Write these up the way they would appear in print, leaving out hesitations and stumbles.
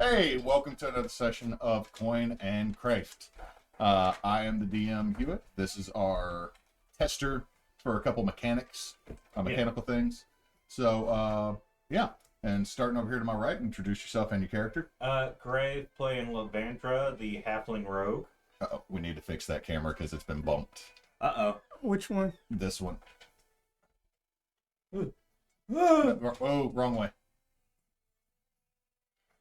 Hey, welcome to another session of Coin and Craeft. I am the DM Hewitt. This is our tester for a couple mechanical things. So, yeah. And starting over here to my right, introduce yourself and your character. Craeft playing Levandra, the halfling rogue. Uh-oh, we need to fix that camera because it's been bumped. Uh-oh. Which one? This one. Ooh. Oh, wrong way.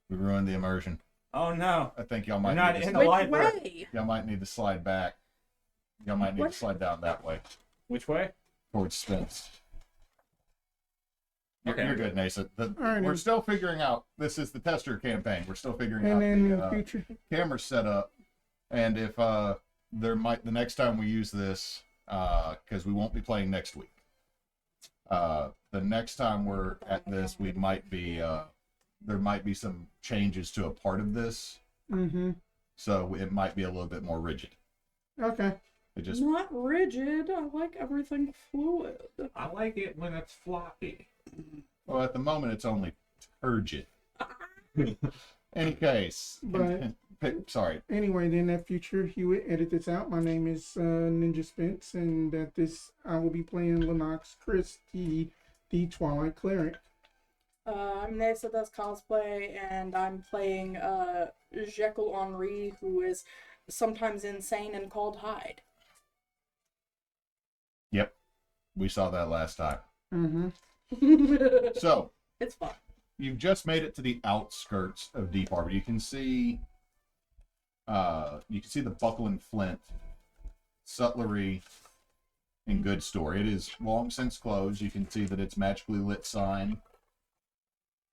We ruined the immersion. Oh no. I think y'all We're might not need to in the Which library. way? y'all might need to slide back. Y'all might need to slide down that way Which way? towards Spence. Okay. You're good, Neysa. Alright, We're then. still figuring out. This is the tester campaign. We're still figuring And out then in the the future. camera setup, and if the next time we use this, because we won't be playing next week. The next time we're at this, we might be there might be some changes to a part of this, Mm-hmm. so it might be a little bit more rigid. Okay. It just Not rigid. I like everything fluid. I like it when it's floppy. well, at the moment it's only turgid. Any case, But- sorry. Anyway, then that future Hewitt edit this out. My name is NinjaSpence, and I will be playing Lennox Kris, the Twilight Cleric. I'm Neysa does cosplay, and I'm playing Jekyll Henri, who is sometimes insane and called Hyde. Yep, we saw that last time. Mm-hmm. So It's fun. you've just made it to the outskirts of Deep Arbor. You can see the buckle and flint, sutlery, and goods store. It is long since closed. You can see that it's magically lit sign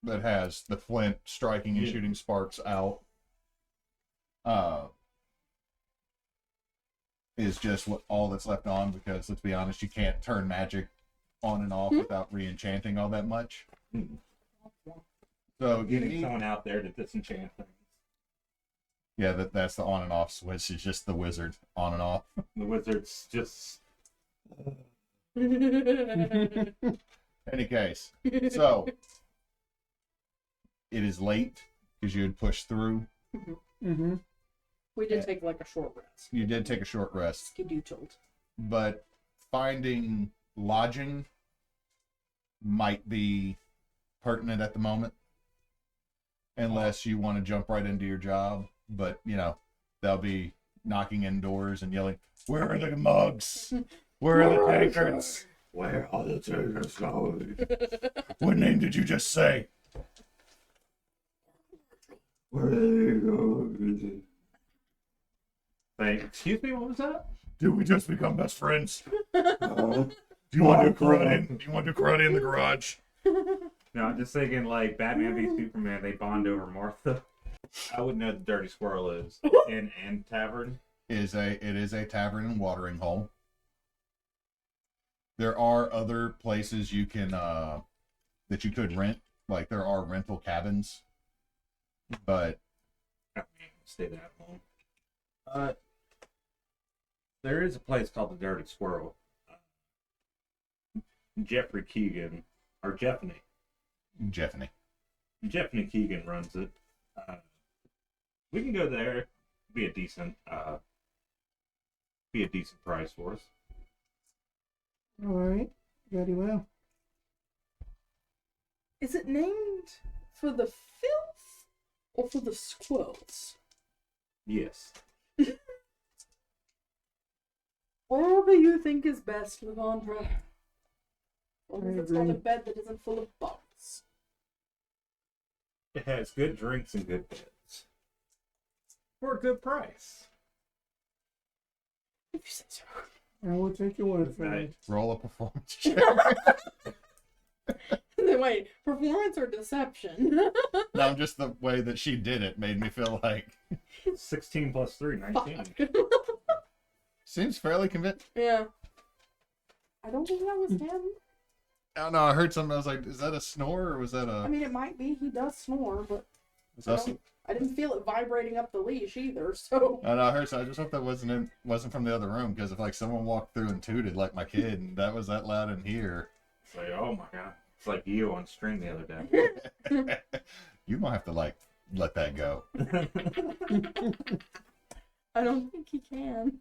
that has the flint striking and shooting sparks out. Is just all that's left on, because let's be honest, you can't turn magic on and off without re-enchanting all that much. So you Getting need, someone out there to disenchant things. yeah, that's the on and off switch. Is just the wizard on and off. The wizard's just... Any case, so it is late because you had pushed through. Mm-hmm. We did take like a short rest. You did take a short rest, Skedoodled. but finding lodging might be pertinent at the moment, unless you want to jump right into your job. But they'll be knocking indoors and yelling, "Where are the mugs? Where are the tankards? Where are the takers going? What name did you just say?" Where are they going? Excuse me, what was that? Did we just become best friends? Do you want to do karate? Do you want to do karate in the garage? No, I'm just thinking like Batman v Superman, they bond over Martha. I wouldn't know the Dirty Squirrel is. And Tavern. It is a tavern and watering hole. There are other places you can that you could rent. Like there are rental cabins, but Stay that home. There is a place called the Dirty Squirrel. Jeffrey Keegan, or Jeffney Keegan runs it. We can go there. Be a decent price for us. All right. Very well. Is it named for the filth or for the squirrels? Yes. Whatever you think is best, Levandra. Or I if it's got a agree. bed that isn't full of bugs. It has good drinks and good beds. For a good price. If you say so. I will take your word for it. roll a performance check. Wait, performance or deception? No, just the way that she did it made me feel like 16 plus 3, 19. Fuck. seems fairly convincing. Yeah. I don't think that was him. I don't know. I heard something. I was like, "Is that a snore or was that I a?" mean, it might be. He does snore, but Was that I didn't feel it vibrating up the leash either, so... I know. I heard. So I just hope that wasn't from the other room, because if like someone walked through and tooted like my kid, and that was that loud in here, It's like, oh my god. It's like you on stream the other day. you might have to like let that go. I don't think he can.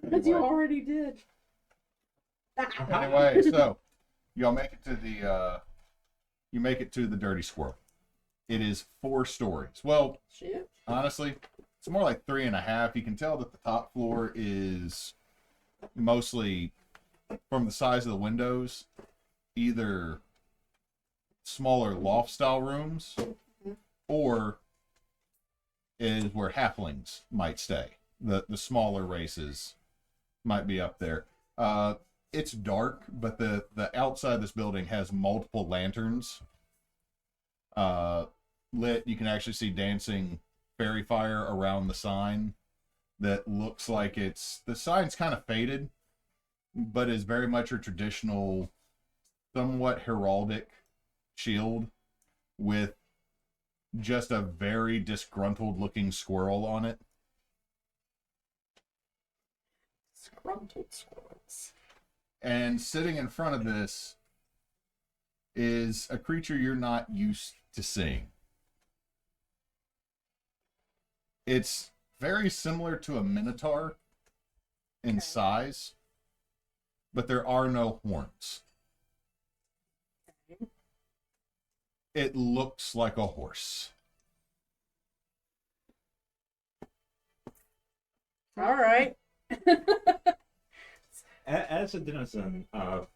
Because you Anyway. already did. Anyway, so y'all make it to the dirty squirrel. It is 4 stories. Well, Shit. honestly, it's more like 3.5. You can tell that the top floor is mostly, from the size of the windows, either smaller loft style rooms or is where halflings might stay. The smaller races might be up there. It's dark, but the outside of this building has multiple lanterns lit. You can actually see dancing fairy fire around the sign that looks like the sign's kind of faded, but is very much a traditional, somewhat heraldic shield with just a very disgruntled looking squirrel on it. Disgruntled squirrels. And sitting in front of this is a creature you're not used to seeing. It's very similar to a minotaur in size, but there are no horns. It looks like a horse. All right. As a denizen of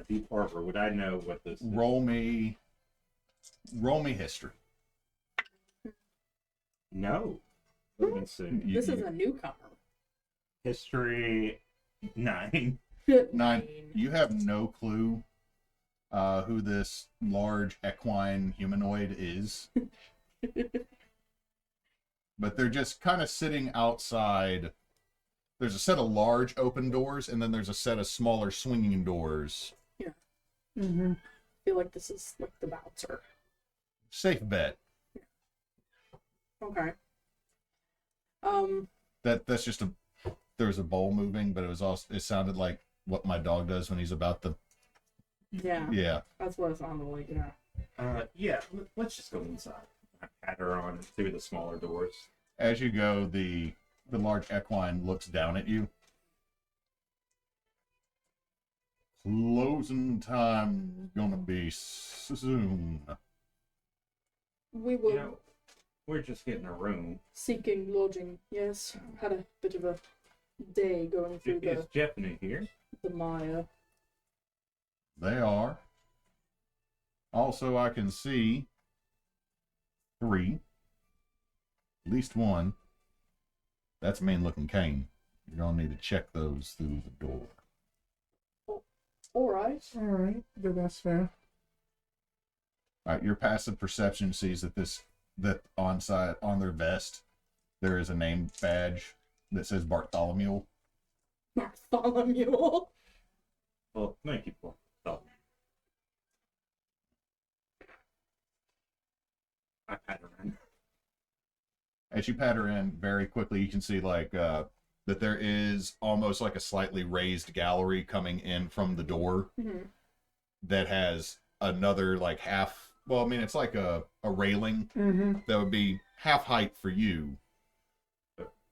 Deep Arbor, would I know what this is? Roll me history. No. Let me see. This is a newcomer. History 9. 9. You have no clue who this large equine humanoid is. But they're just kind of sitting outside. There's a set of large open doors, and then there's a set of smaller swinging doors. Yeah. Mm-hmm. I feel like this is like the bouncer. Safe bet. Okay. That's just there was a bowl moving, but it sounded like what my dog does when he's about to. Yeah. That's what it sounded like. Yeah. Yeah. Let's just go inside. I pat her on through the smaller doors. As you go, the large equine looks down at you. Closing time gonna be soon. We will You know, we're just getting a room. seeking lodging. Yes. Had a bit of a day going through Is Jeff new here? the Maya. They are. Also, I can see 3. At least 1. That's a mean-looking cane. You're gonna need to check those through the door. All right. All right, but that's fair. All right, your passive perception sees that on their vest there is a name badge that says Bartholomew. Bartholomew. Well, thank you for that. I pat her in. As you pat her in, very quickly you can see that there is almost like a slightly raised gallery coming in from the door Mm-hmm. that has another like half. Well, I mean it's like a railing Mm-hmm. that would be half height for you.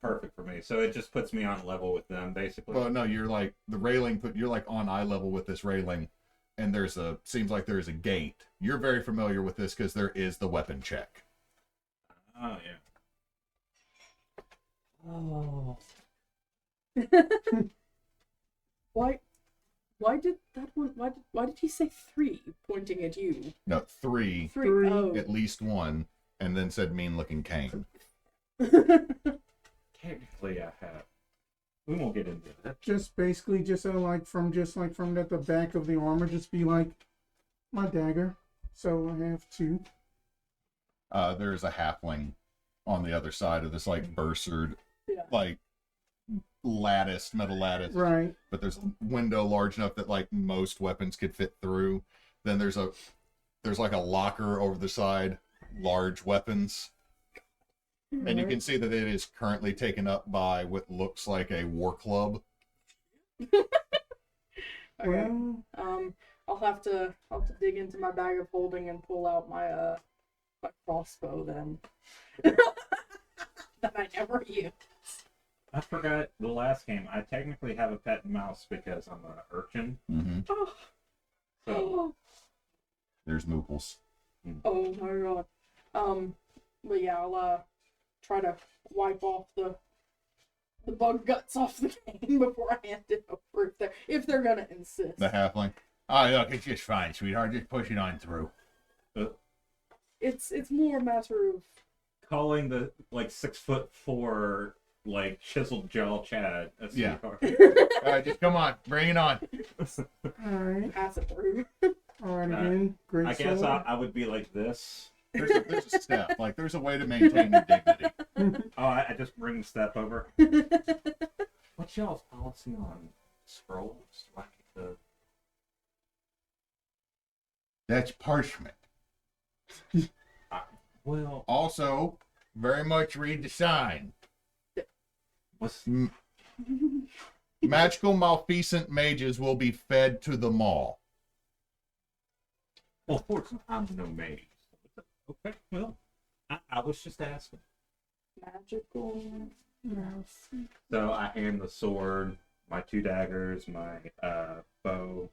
Perfect for me. So it just puts me on level with them, basically. Well, no, you're like the railing. You're like on eye level with this railing, and seems like there is a gate. You're very familiar with this because there is the weapon check. Oh yeah. Oh. Why did that one? Why did he say 3 pointing at you? No, 3, 3. Three. Oh. at least 1, and then said mean-looking cane. Technically, I have. We won't get into that. Just basically, like from the back of the armor, just be like my dagger. So I have 2. There's a halfling on the other side of this like bursered, Yeah. like metal lattice. Right. But there's a window large enough that like most weapons could fit through. Then there's like a locker over the side, large weapons. And you can see that it is currently taken up by what looks like a war club. Okay. Well, I'll have to dig into my bag of holding and pull out my a crossbow then. That I never use. I forgot the last game. I technically have a pet mouse because I'm an urchin. Mm-hmm. Oh, So There's Mooples. oh my god. But yeah, I'll try to wipe off the bug guts off the game before I hand it over if they're gonna insist. The halfling. Oh, look, it's just fine, sweetheart. Just push it on through. It's more a matter of calling the 6'4" chiseled jaw Chad a Yeah. sweetheart. All right, just come on. Bring it on. Alright. pass it through. Alright again. Great I guess sword. I would be like this. There's a step. Like, there's a way to maintain your dignity. Oh, I just bring the step over. What's y'all's policy on scrolls? That's parchment. Well, Also, very much read the sign. what's Magical malfeasant mages will be fed to the maw. well, fortunately, I'm no mage. Okay, well, I was just asking. Magical mouse. So I hand the sword, my 2 daggers, my bow.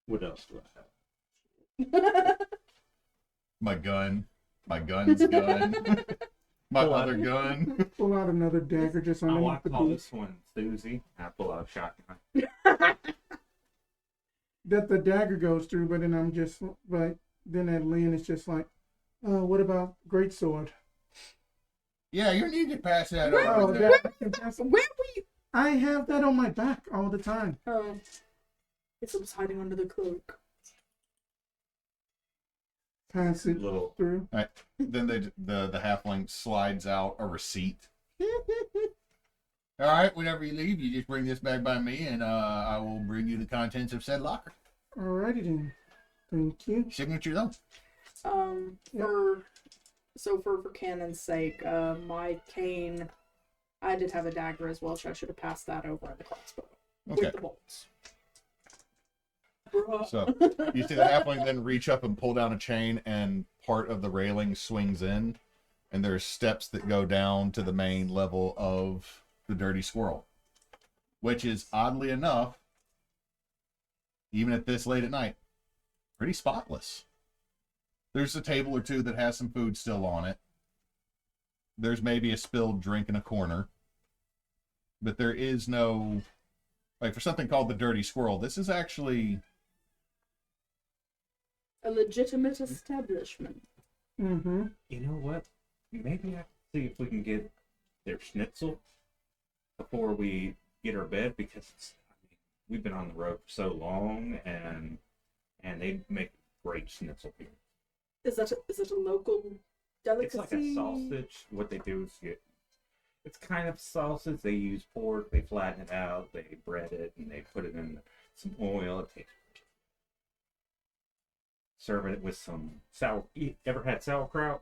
What else do I have? My gun. My gun's gun. My other gun. Pull out another dagger just Oh, I underneath the call boot. this one Susie. I pull out a shotgun. That the dagger goes through, but then at Lynn it's just like, what about greatsword? Yeah, you need to pass that Oh, over there. that's, Where were you? I have that on my back all the time. Oh, it was hiding under the cloak. Pass it Little. through. Right. Then the halfling slides out a receipt. All right, whenever you leave, you just bring this back by me, and I will bring you the contents of said locker. Alrighty then. Thank you. Signature though. For canon's sake, my cane, I did have a dagger as well, so I should have passed that over in the crossbow Okay. with the bolts. Bruh. So you see the halfling then reach up and pull down a chain, and part of the railing swings in, and there's steps that go down to the main level of the Dirty Squirrel, which is oddly enough, even at this late at night, pretty spotless. There's a table or two that has some food still on it. There's maybe a spilled drink in a corner, but there is no, for something called the Dirty Squirrel, this is actually A legitimate establishment. Mm-hmm. You know what? Maybe I can see if we can get their schnitzel before we get our bed, because we've been on the road for so long, and they make great schnitzel here. Is that a local delicacy? It's like a sausage. What they do is it's kind of sausage. They use pork, they flatten it out, they bread it, and they put it in some oil. It tastes great. Serve it with some sour. You ever had sauerkraut?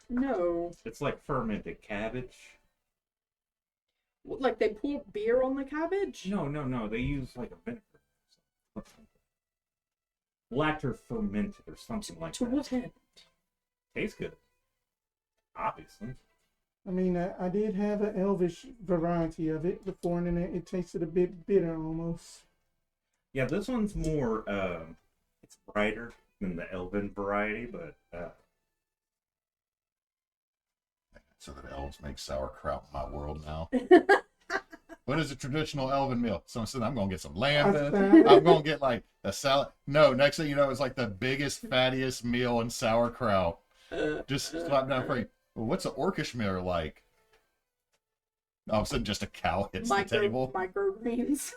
No. It's like fermented cabbage. Like they pour beer on the cabbage? No. They use like a vinegar. Lacter fermented or something like To that. what end? Tastes good. Obviously. I mean, I did have an elvish variety of it before, and then it tasted a bit bitter almost. Yeah, this one's more, it's brighter than the elven variety, but, so that elves make sauerkraut in my world now. What is a traditional elven meal? Someone said, I'm going to get some lamb. I'm going to get like a salad. No, next thing you know, it's like the biggest, fattiest meal in sauerkraut. Just slap down for you. Well, what's an orcish meal like? All of a sudden, just a cow hits the table. Microgreens.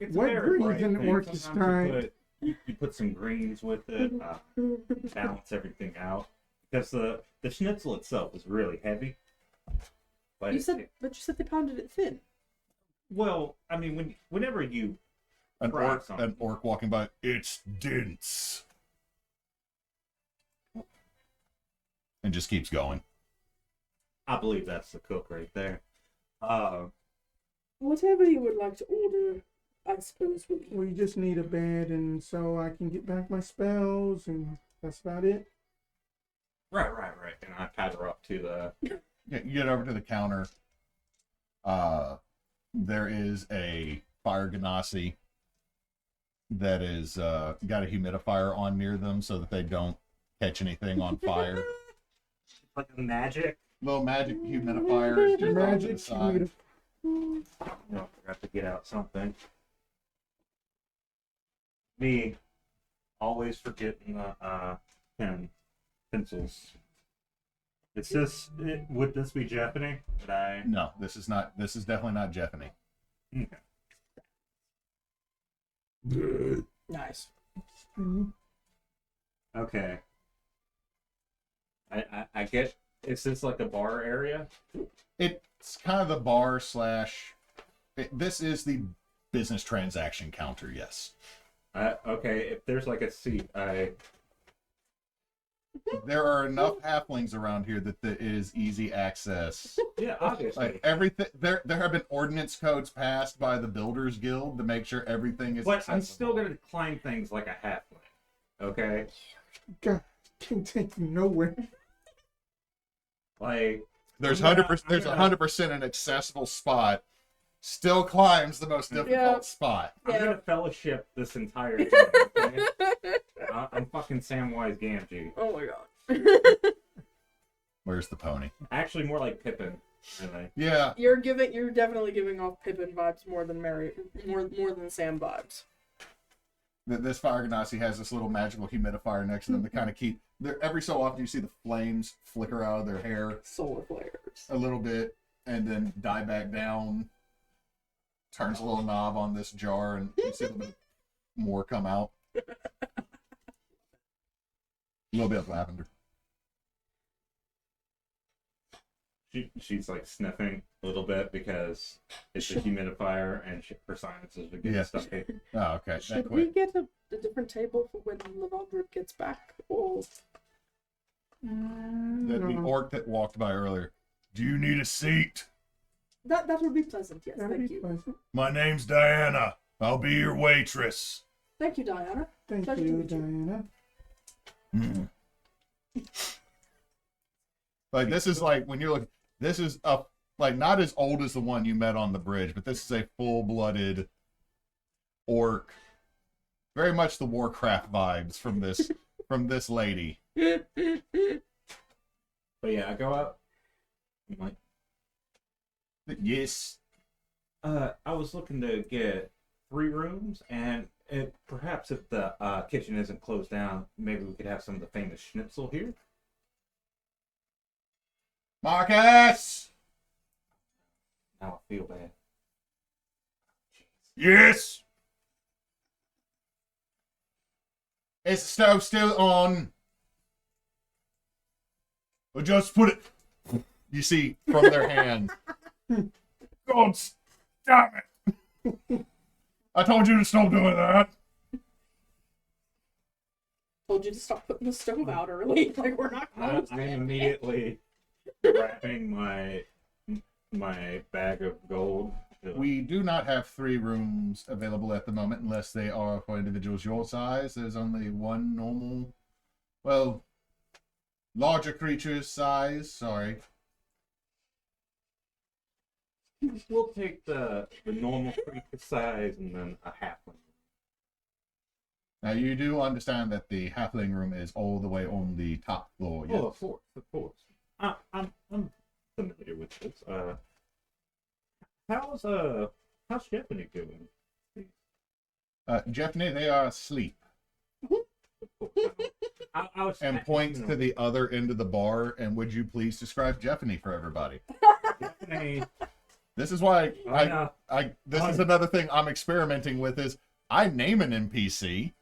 it's What very greens in bright. orcish Sometimes you put some greens with it, balance everything out. Because the schnitzel itself is really heavy. But you said they pounded it thin. well, I mean, whenever you An fry something, an orc walking by, it's dense. And just keeps going. I believe that's the cook right there. Whatever you would like to order, I suppose We just need a bed, and so I can get back my spells, and that's about it. Right. And I pat her up to the. You get over to the counter. There is a fire ganassi that is got a humidifier on near them so that they don't catch anything on fire. Like a magic. Little magic humidifier is just off to the side. No, I forgot to get out something. Me, always forgetting the pencils. Would this be Japanese? No, this is not. This is definitely not Japanese. Okay. nice. Okay. I get. Is this like a bar area? It's kind of the bar slash. This is the business transaction counter. Yes. Okay. If there's like a seat, There are enough halflings around here that there is easy access. Yeah, obviously. Like everything, there have been ordinance codes passed by the Builders Guild to make sure everything is. But accessible. I'm still gonna climb things like a halfling. Okay. God, can't take you nowhere. Like There's I'm gonna- 100%. There's I'm gonna- 100% an accessible spot. Still climbs the most difficult Yeah. spot. I'm Yeah. gonna fellowship this entire thing. Okay? I'm fucking Samwise Gamgee. Oh my god. Where's the pony? Actually, more like Pippin. Really. Yeah. You're definitely giving off Pippin vibes more than Sam vibes. This fire ganassi has this little magical humidifier next to them to kind of keep. Every so often you see the flames flicker out of their hair Solar flares. a little bit and then die back down. Turns a little knob on this jar and you see a little bit more come out. A little bit of lavender. She's like sniffing a little bit because it's a humidifier and her sinuses are getting stuck in. Oh, okay. That Should we quick. get a different table for when Levandra gets back? Or The orc that walked by earlier. Do you need a seat? that would be pleasant. Yes, That'd thank be you. pleasant. My name's Diana. I'll be your waitress. Thank you, Diana. Thank Pleasure to you, meet you. Diana. Like this is like when you're looking. This is like not as old as the one you met on the bridge, but this is a full-blooded orc. Very much the Warcraft vibes from this lady. But yeah, I go up. I'm like, Yes. I was looking to get 3 rooms, and perhaps if the kitchen isn't closed down, maybe we could have some of the famous schnitzel here. Marcus. Now I feel bad. Yes. Is the stove still on? Or just put it. You see from their hand. God, damn it! I told you to stop doing that. Told you to stop putting the stove out early. Like we're not close. I am immediately wrapping my bag of gold. We do not have 3 rooms available at the moment unless they are for individuals your size. There's only one normal, well, larger creatures size. Sorry. We'll take the normal creature size and then a halfling. Now you do understand that the halfling room is all the way on the top floor. Yes? Oh, of course. I'm familiar with this. How's Stephanie doing? Jeffney, they are asleep. I was And points to the other end of the bar. And would you please describe Jeffney for everybody? Stephanie. This is why this I is another thing I'm experimenting with is I name an NPC.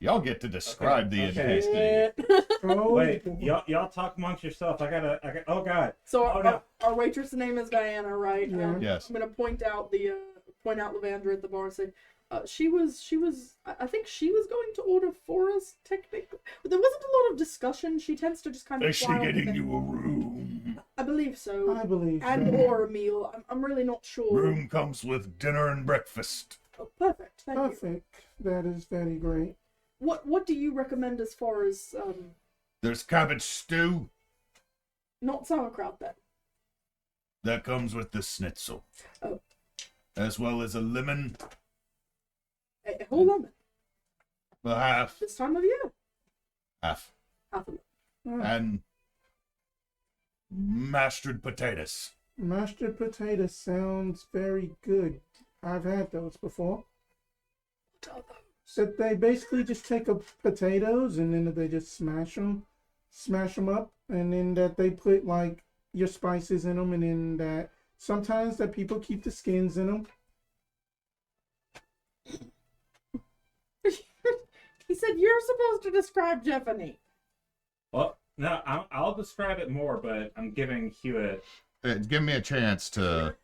Y'all get to describe the Okay. NPC. Oh, Wait, y'all talk amongst yourself. Oh god. So Oh, no. our waitress' name is Diana, right? Yeah. Yes. I'm gonna point out Levandra at the bar and say, she was. I think she was going to order for us. Technically, but there wasn't a lot of discussion. She tends to just kind of. Is she fly on with getting it. you a room? I believe so. I believe And so. or a meal. I'm really not sure. Room comes with dinner and breakfast. Oh, perfect. Thank you. Perfect. That is very great. What do you recommend as far as There's cabbage stew not sauerkraut then? that comes with the schnitzel. Oh. As well as a lemon, A whole lemon a half, this time of year. half, Half a lemon. and mashed potatoes. Mashed potato sounds very good. I've had those before. What are those? So they basically just take up potatoes and then they just smash them up, and then that they put like your spices in them, and then that sometimes that people keep the skins in them. He said you're supposed to describe Jeopardy. Well, no, I'll describe it more, but I'm giving Hewitt. Give me a chance to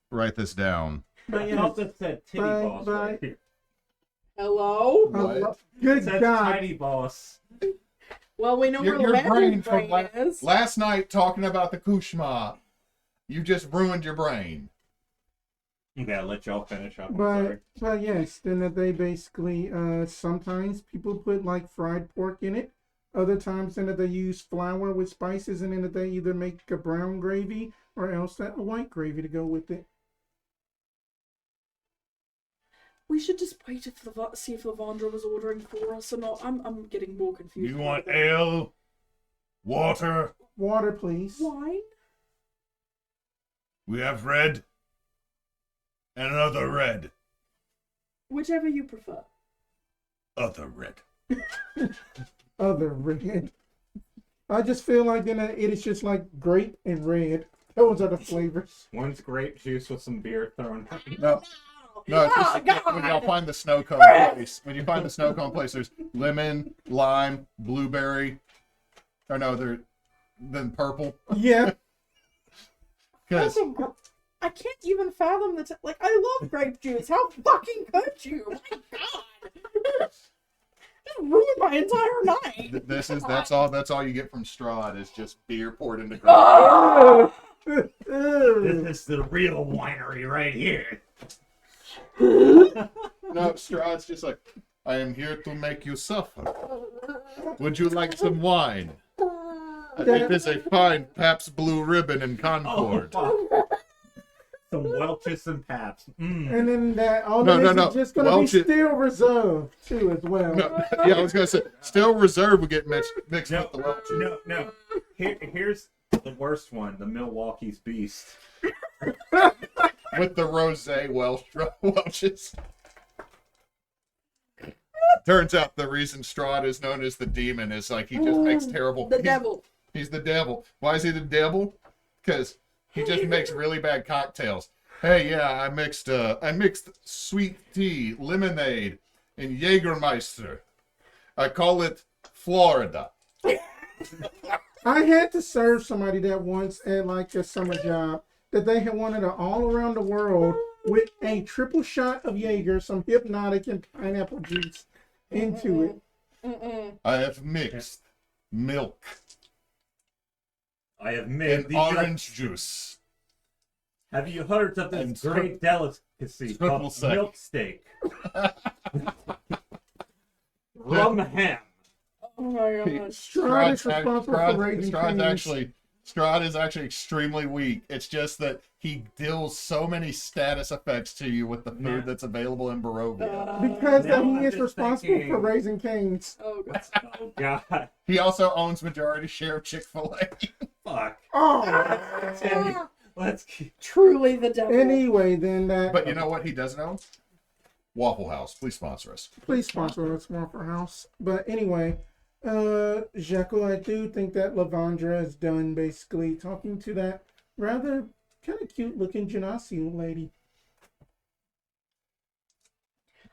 write this down. But I yes, thought that said titty Bye, boss bye. right here. Hello? What? Good It says God. titty boss. Well, we know Your where brain Levandra's from brain is. last night talking about the kushma, you just ruined your brain. Okay, I'll let y'all finish up. I'm sorry. But yes, then that they basically sometimes people put like fried pork in it. Other times then that they use flour with spices, and then that they either make a brown gravy or else that a white gravy to go with it. We should just wait if see if Levandra was ordering for us or not. I'm getting more confused. You want ale, water? Water, please. Wine? We have red and another red. Whichever you prefer. Other red. Other red. I just feel like then it is just like grape and red. Those are the flavors. One's grape juice with some beer thrown. No, no. It's Oh, just, when y'all God. find the snow cone place, when you find the snow cone place, there's lemon, lime, blueberry, or no, then purple. Yeah. Because I can't even fathom the like. I love grape juice. How fucking could you? My God, just ruined my entire night. that's all you get from Strahd is just beer poured into grape. Ah! This is the real winery right here. No, Strahd's just like, I am here to make you suffer. Would you like some wine? It is a fine Pabst Blue Ribbon in Concord. Oh, fuck. Some Welch's and Paps. And then that all No, this no. is just gonna Welch be it- still reserved too as well. No, yeah, I was gonna say, still reserve would get mixed No, with the Welch. no. Here's the worst one, the Milwaukee's Beast. With the rosé Welch's. Turns out the reason Strahd is known as the demon is like he just makes terrible. The devil. He's the devil. Why is he the devil? Because he just makes really bad cocktails. Hey, yeah, I mixed sweet tea, lemonade, and Jägermeister. I call it Florida. I had to serve somebody that once at like a summer job that they had wanted to all around the world with a triple shot of Jaeger, some hypnotic and pineapple juice into it. I have mixed milk I have made and the orange juice. Have you heard of And this great delicacy triple called sec. milk steak? Rum ham. Oh my God. Strahd is responsible for raising kings. Strahd is actually extremely weak. It's just that he deals so many status effects to you with the food Yeah. that's available in Barovia. Because Now he I'm is just responsible thinking- for raising kings. Oh God. Oh god. He also owns majority share of Chick-fil-A. Fuck. Oh. Let's keep. Truly the devil. Anyway, then that. But you know what he doesn't own? Waffle House. Please sponsor us. Please sponsor us, Waffle House. But anyway, Jekyll, I do think that Levandra is done basically talking to that rather kind of cute looking Genasi lady.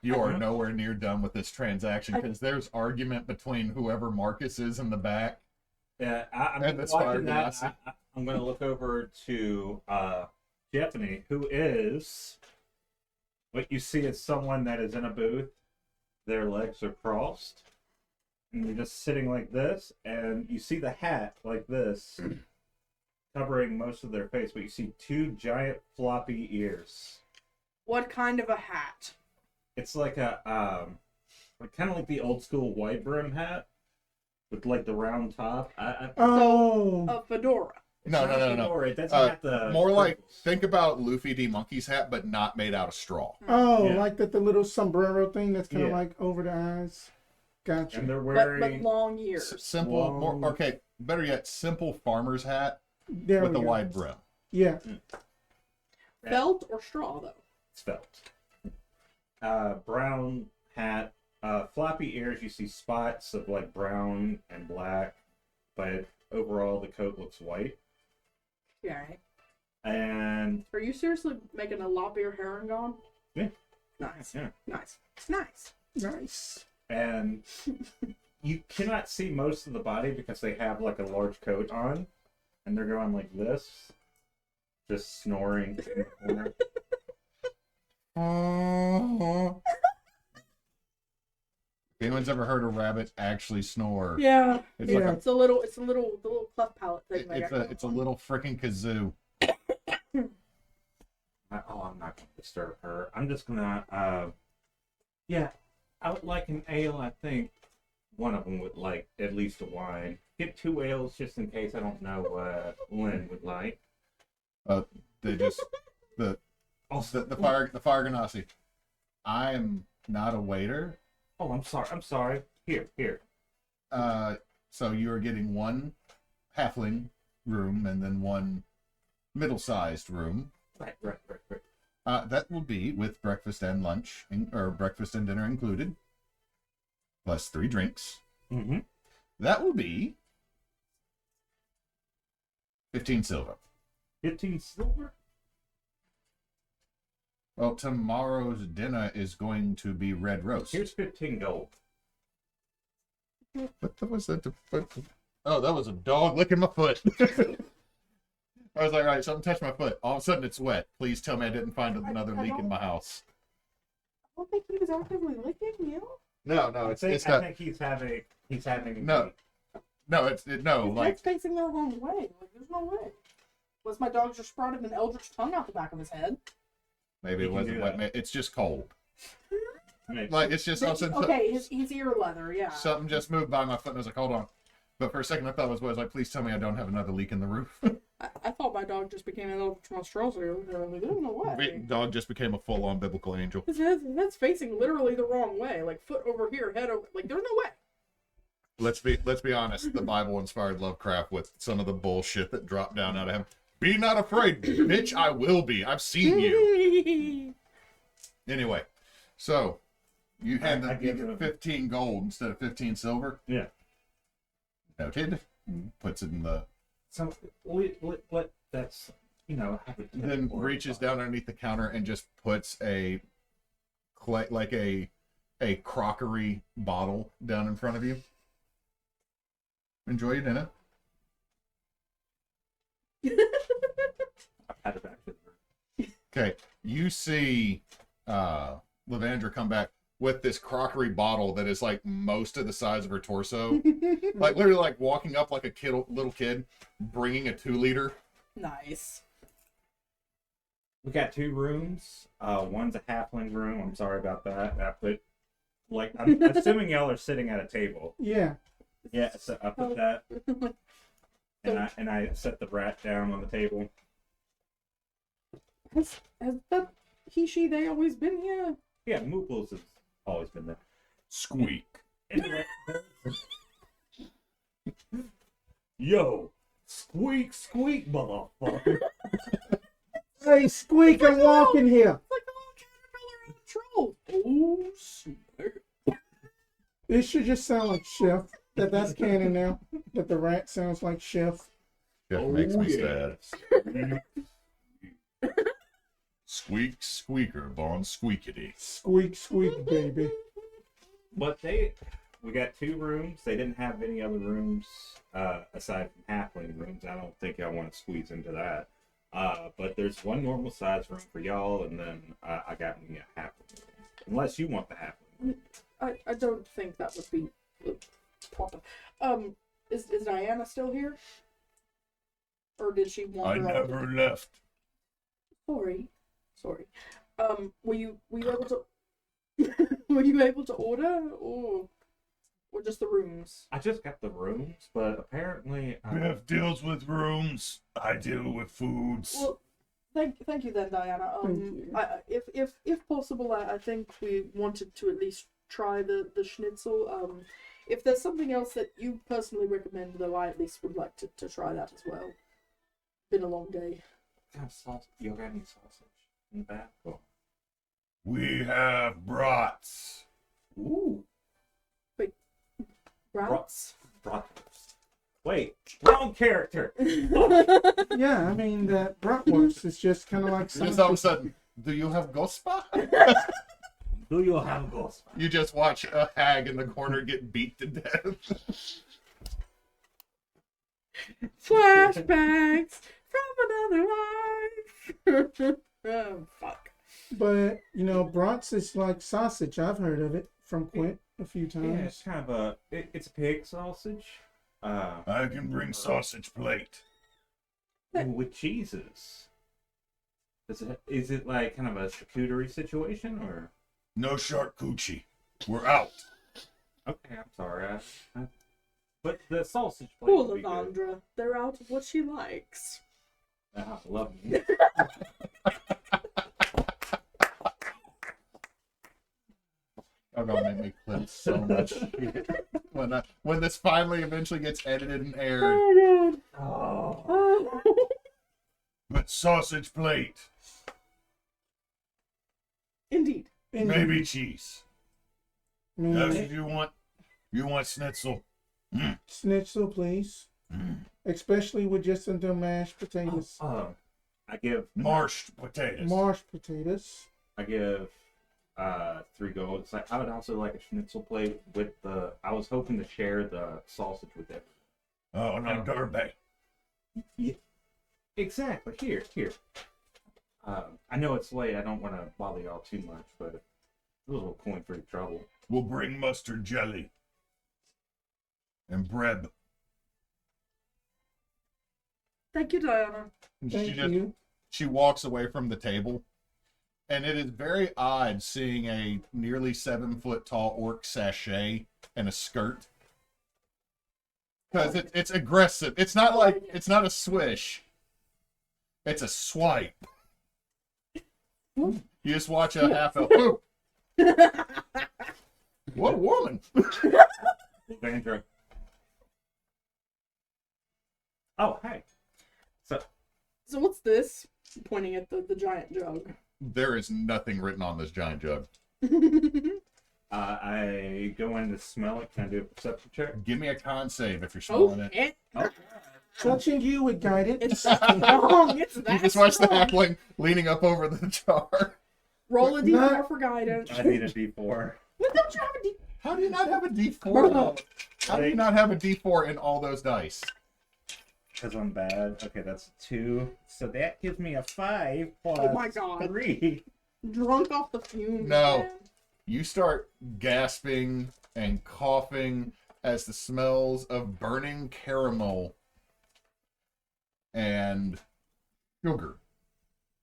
You are nowhere near done with this transaction because there's argument between whoever Marcus is in the back. Yeah, I'm And that's watching fire that. Genasi. I'm going to look over to Jeopardy, who is what you see is someone that is in a booth. Their legs are crossed, and they're just sitting like this. And you see the hat like this, covering most of their face, but you see two giant floppy ears. What kind of a hat? It's like a kind of like the old school wide brim hat with like the round top. Oh, A fedora. It's No. not a fedora, it doesn't have the More like, crinkles. think about Luffy D. Monkey's hat, but not made out of straw. oh, Yeah. like the little sombrero thing that's kind of Yeah. like over the eyes. Gotcha. And they're But wearing long ears. Simple, Long- more, okay, better yet, simple farmer's hat There with we a go. wide brim. Yeah. Felt or straw, though? it's felt. Brown hat, floppy ears. You see spots of like brown and black, but overall the coat looks white. Yeah. And Are you seriously making a lop-ear herringon? Yeah. Nice. yeah, Nice. Nice. Nice. and you cannot see most of the body because they have like a large coat on, and they're going like this, just snoring in the corner. If anyone's ever heard a rabbit actually snore, Yeah. it's Yeah. like It's a little, the little cleft palate thing. it's a little freaking kazoo. I'm not gonna disturb her. I'm just gonna, yeah, I would like an ale. I think one of them would like at least a wine. Get 2 ales just in case. I don't know what Lynn would like. They just Also, the fire ganassi. I'm not a waiter. oh, I'm sorry. Here. So you are getting one halfling room and then one middle-sized room. Right. That will be with breakfast and lunch, or breakfast and dinner included, plus 3 drinks. Mm-hmm. That will be 15 silver. 15 silver? Well, tomorrow's dinner is going to be red roast. Here's 15 gold. What was that? Oh, that was a dog licking my foot. I was like, all right, something touched my foot. All of a sudden, it's wet. Please tell me I didn't find another leak in my house. I don't think he was actively licking you. No, I think he's having No. His His like head's facing the wrong way. Like, there's no way. Was my dog just sprouted an eldritch tongue out the back of his head? maybe it You can wasn't do wet. that. It's just cold. Makes Like it's just all of a sudden Okay, his ear leather, yeah. something just moved by my foot, and I was like, hold on. But for a second, I thought it was like, please tell me I don't have another leak in the roof. I thought my dog just became an eldritch monstrosity. There's no way. Dog just became a full-on biblical angel. His head's facing literally the wrong way. Like, foot over here, head over. Like, there's no way. Let's be honest. The Bible inspired Lovecraft with some of the bullshit that dropped down out of him. Be not afraid, bitch. I will be. I've seen you. Anyway, so you hand I them you give get him- 15 gold instead of 15 silver. Yeah. Noted. Puts it in the. So let that's have it Then reaches down underneath the counter and just puts a like a crockery bottle down in front of you. Enjoy your dinner. I've had it back to her. Okay, you see Levandra come back with this crockery bottle that is like most of the size of her torso. Like literally like walking up like a little kid, bringing a 2-liter. Nice. We got 2 rooms. One's a halfling room. I'm sorry about that. I'm assuming y'all are sitting at a table. Yeah. Yeah, so I put that, and I set the rat down on the table. Has that he, she, they always been here? Yeah, Mooples has always been there. Squeak. Anyway, yo, squeak, motherfucker. Hey, Squeak, I'm walking here. It's like a little caterpillar in a troll. Oh, snap. It should just sound like Chef. That's canon now. That the rat sounds like Chef. That makes me sad. Squeak, squeaker, Bon Squeakity. Squeak, squeak, baby. But we got 2 rooms. They didn't have any other rooms aside from halfling rooms. I don't think I want to squeeze into that. But there's one normal size room for y'all, and then I got me a halfling room. Unless you want the halfling room. I don't think that would be proper. Is Diana still here? Or did she I wander off? never left. Sorry. Were you able to were you able to order or just the rooms? I just got the rooms, but apparently Biff deals with rooms. I deal with foods. Well, thank you then, Diana. Thank you. If possible, I think we wanted to at least try the schnitzel. If there's something else that you personally recommend, though, I at least would like to try that as well. Been a long day. kind of sausage. You got any sausage in the back? Oh. We have brats. Ooh. Brats? Bratwurst. Wait, wrong character. Yeah, I mean that bratwurst is just kind of like Just all of a sudden, do you have gospa? Do you have ghost? You just watch a hag in the corner get beat to death. Flashbacks from another life. Oh, fuck. But you know, brats is like sausage. I've heard of it from Quint a few Yeah, it's times. kind of it's a pig sausage. I can bring sausage plate. With cheeses. Is it like kind of a charcuterie situation or? No charcuterie. We're out. Okay, I'm sorry. But the sausage plate. Poor would be good. Levandra. They're out of what she likes. Ah, love me. I'm gonna make me clip so much shit. When this finally eventually gets edited and aired. Oh, Oh. God. Oh. But sausage plate. Indeed. Maybe cheese. Mm, If you want schnitzel. Schnitzel, please. Especially with just some mashed potatoes. I give Mashed potatoes. Mashed potatoes. I give 3 golds. I would also like a schnitzel plate with the. I was hoping to share the sausage with it. Oh, no, Darby. Yeah, exactly. Here. I know it's late. I don't want to bother y'all too much, but a little coin-free trouble. We'll bring mustard jelly. And bread. Thank you, Diana. Thank you. She walks away from the table. And it is very odd seeing a nearly 7-foot tall orc sachet and a skirt. Because it's aggressive. It's not like, it's not a swish. It's a swipe. You just watch a half elf. Ooh, what a woman. Levandra. Oh, hey. So what's this? Pointing at the giant jug. There is nothing written on this giant jug. I go in to smell it. Can I do a perception check? Give me a con save if you're Oh, smelling it. it, Touching you with guidance. it's strong. It's that You just watch the strong. halfling leaning up over the jar. Roll a Not- d4 for guidance. I need a D4. What don't you have a d? How do you not have a D4? Bro. How do you not have a D4 in all those dice? Because I'm bad. Okay, that's 2. So that gives me a 5 plus Oh my God. 3. Drunk off the fumes. No. Man. You start gasping and coughing as the smells of burning caramel and sugar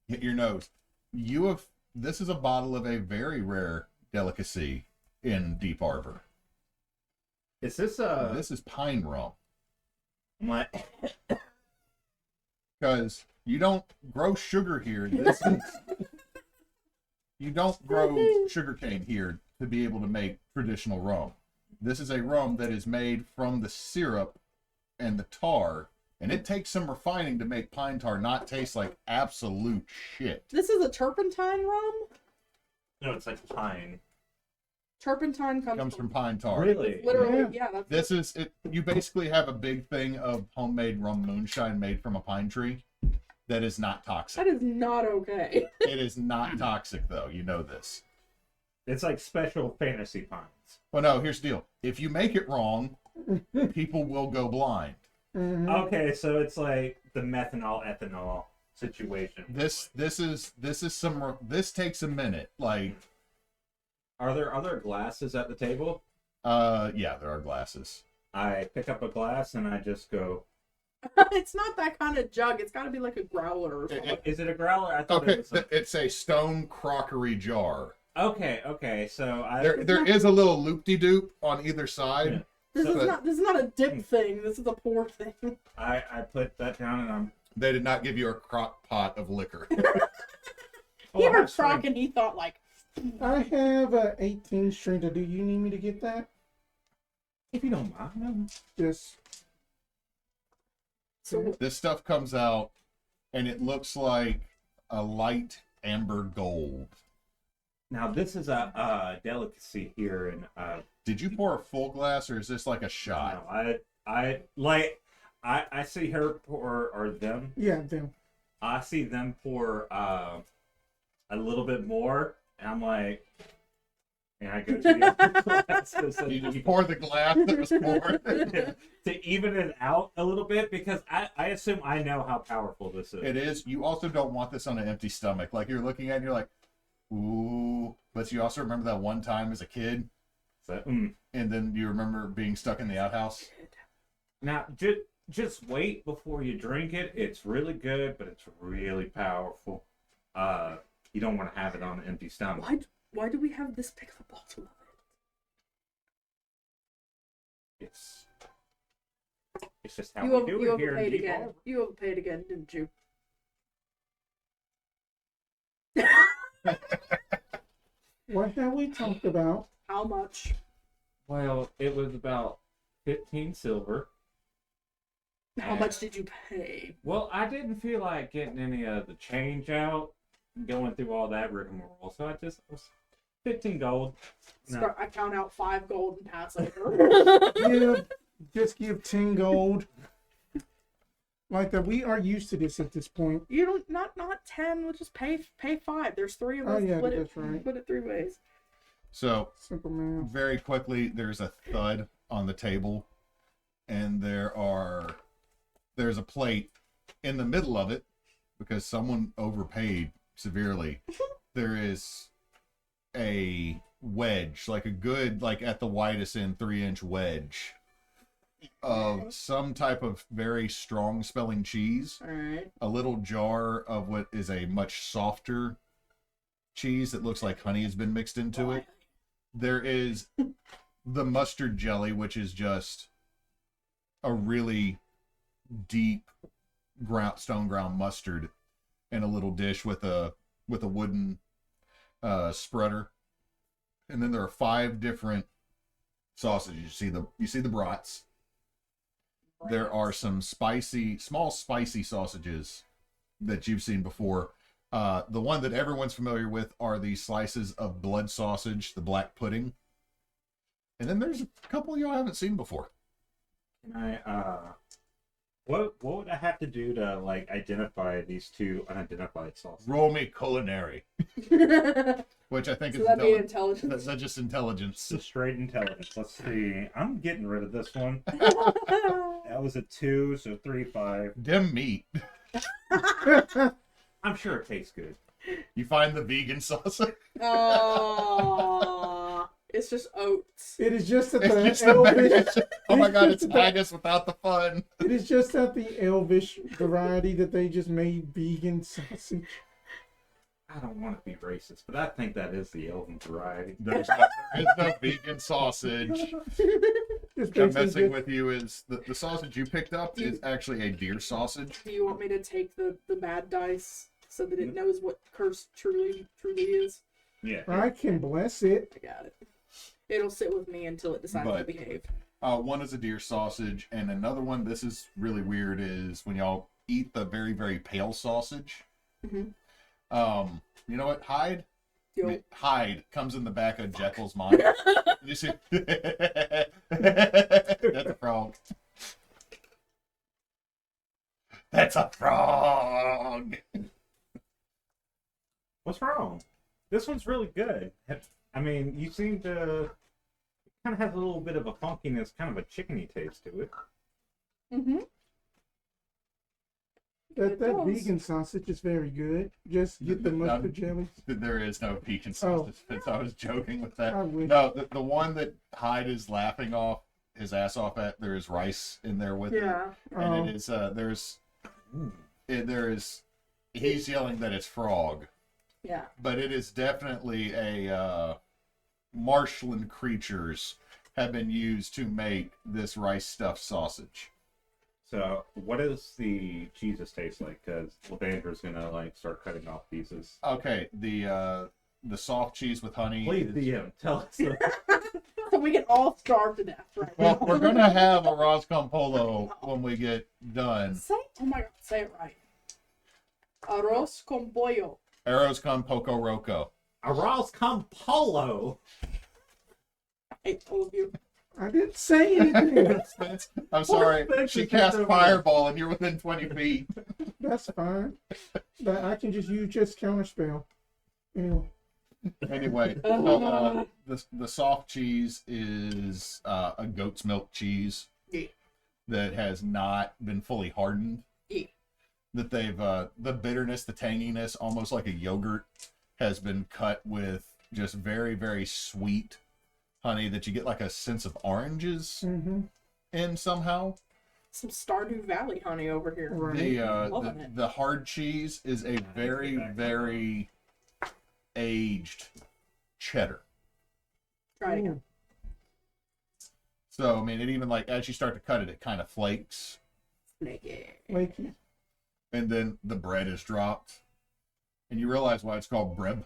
hit your nose. This is a bottle of a very rare delicacy in Deep Arbor. Is this This is pine rum. what? Because you don't grow sugar here. You don't grow sugarcane here to be able to make traditional rum. This is a rum that is made from the syrup and the tar, and it takes some refining to make pine tar not taste like absolute shit. This is a turpentine rum. No, it's like pine. Turpentine It comes comes from pine tar. Really? literally. Yeah, that's This is it. You basically have a big thing of homemade rum moonshine made from a pine tree that is not toxic. that is not okay. It is not toxic, though. You know this. It's like special fantasy pines. Well, no, here's the deal. If you make it wrong, people will go blind. Mhm. Okay, so it's like the methanol ethanol situation. This takes a minute. Like, Are there other glasses at the table? yeah, there are glasses. I pick up a glass and I just go, It's not that kind of jug. It's got to be like a growler or something. Is it a growler? I thought Okay, it was it's a stone crockery jar. Okay. So There is a little loop-de-doop on either side. Yeah. This is not a dip thing. This is a pour thing. I put that down and I'm. They did not give you a crock pot of liquor. He I heard have crock strength. and he thought like, I have a 18 strength. Do you need me to get that? If you don't mind. Just so This stuff comes out, and it looks like a light amber gold. Now this is a delicacy here, and Did you pour a full glass, or is this like a shot? no, I see her pour or them. yeah, them. I see them pour a little bit more, and I'm like, and I go to the other glasses and You pour the glass that was poured. to even it out a little bit because I assume I know how powerful this is. It is. You also don't want this on an empty stomach. Like you're looking at it and you're like, ooh. But you also remember that one time as a kid, So, and then you remember being stuck in the outhouse. Now, just wait before you drink it. It's really good, but it's really powerful. You don't want to have it on an empty stomach. why do we have this big of a bottle of It's just it? how You we do it here in overpaid Deep again. Arbor. You overpaid again, didn't you? What have we talked about? How much? Well, it was about 15 silver. How much did you pay? Well, I didn't feel like getting any of the change out, going through all that rigmarole, so I just was 15 gold. No. I count out 5 gold and pass over. Just give 10 gold. Like that, we are used to this at this point. You don't not 10. We'll just pay 5. There's 3 of us. Oh yeah, split that's right. Split it 3 ways. So Simple math. very quickly, there's a thud on the table, and there's a plate in the middle of it because someone overpaid severely. There is a wedge, like a good, like at the widest end, 3-inch wedge of some type of very strong smelling cheese. All right. A little jar of what is a much softer cheese that looks like honey has been mixed into it. There is the mustard jelly, which is just a really deep stone ground mustard in a little dish with a wooden spreader. And then there are 5 different sausages. You see the brats. There are some small spicy sausages that you've seen before. The one that everyone's familiar with are the slices of blood sausage, the black pudding. And then there's a couple y'all haven't seen before. Can I, what would I have to do to, like, identify these 2 unidentified sauces? Roll me culinary, which I think So is that'd be intelligence. intelligence. That's just intelligence. It's straight intelligence. Let's see. I'm getting rid of this one. That was a 2, so 3, 5. Dim meat. I'm sure it tastes good. You find the vegan sausage. Oh, it's just oats. It is just that It's the just the elvish. Oh my god, it's just that- haggis without the fun. It is just that the elvish variety that they just made vegan sausage. I don't want to be racist, but I think that is the elven variety. There is no vegan sausage. Just I'm basically messing just- with you is the sausage you picked up is actually a deer sausage. Do you want me to take the bad dice so that it knows what curse truly is? Yeah. I can bless it. I got it. It'll sit with me until it decides to But- behave. One is a deer sausage, and another one, this is really weird, is when y'all eat the very, very pale sausage. Mhm. You know what? Hyde? Yo. Hyde comes in the back of Jekyll's mind. You see? That's a frog. That's a frog! What's wrong? This one's really good. I mean, you seem to... It kind of has a little bit of a funkiness, kind of a chickeny taste to it. Mm-hmm. That It that does. vegan sausage is very good. Just get the mustard jelly. There is no vegan sausage. I was joking with that. I wish. No, the one that Hyde is laughing off his ass off at, there is rice in there with it. Yeah. And it is he's yelling that it's frog. Yeah. But it is definitely a marshland creatures have been used to make this rice stuffed sausage. So, what does the cheeses taste like? Because Levandra's gonna like start cutting off pieces. Okay, the soft cheese with honey. Please, DM, tell us. So we can all starve to death, right? Well, we're gonna have a arroz con pollo when we get done. Oh my god, say it right. Arroz con pollo. Arroz con poco roco. Arroz con polo. I hate all of you. I didn't say anything. I'm sorry. Thanks, She it's cast just fireball and you're within 20 feet. That's fine. But I can just use counterspell. Anyway, the soft cheese is a goat's milk cheese that has not been fully hardened. That they've the bitterness, the tanginess, almost like a yogurt, has been cut with just very, very sweet honey that you get like a sense of oranges in somehow. Some Stardew Valley honey over here. right. The hard cheese is a very, very aged cheddar. Try it again. So I mean, it even like as you start to cut it, it kind of flakes, Flaky. and then the bread is dropped, and you realize why it's called breb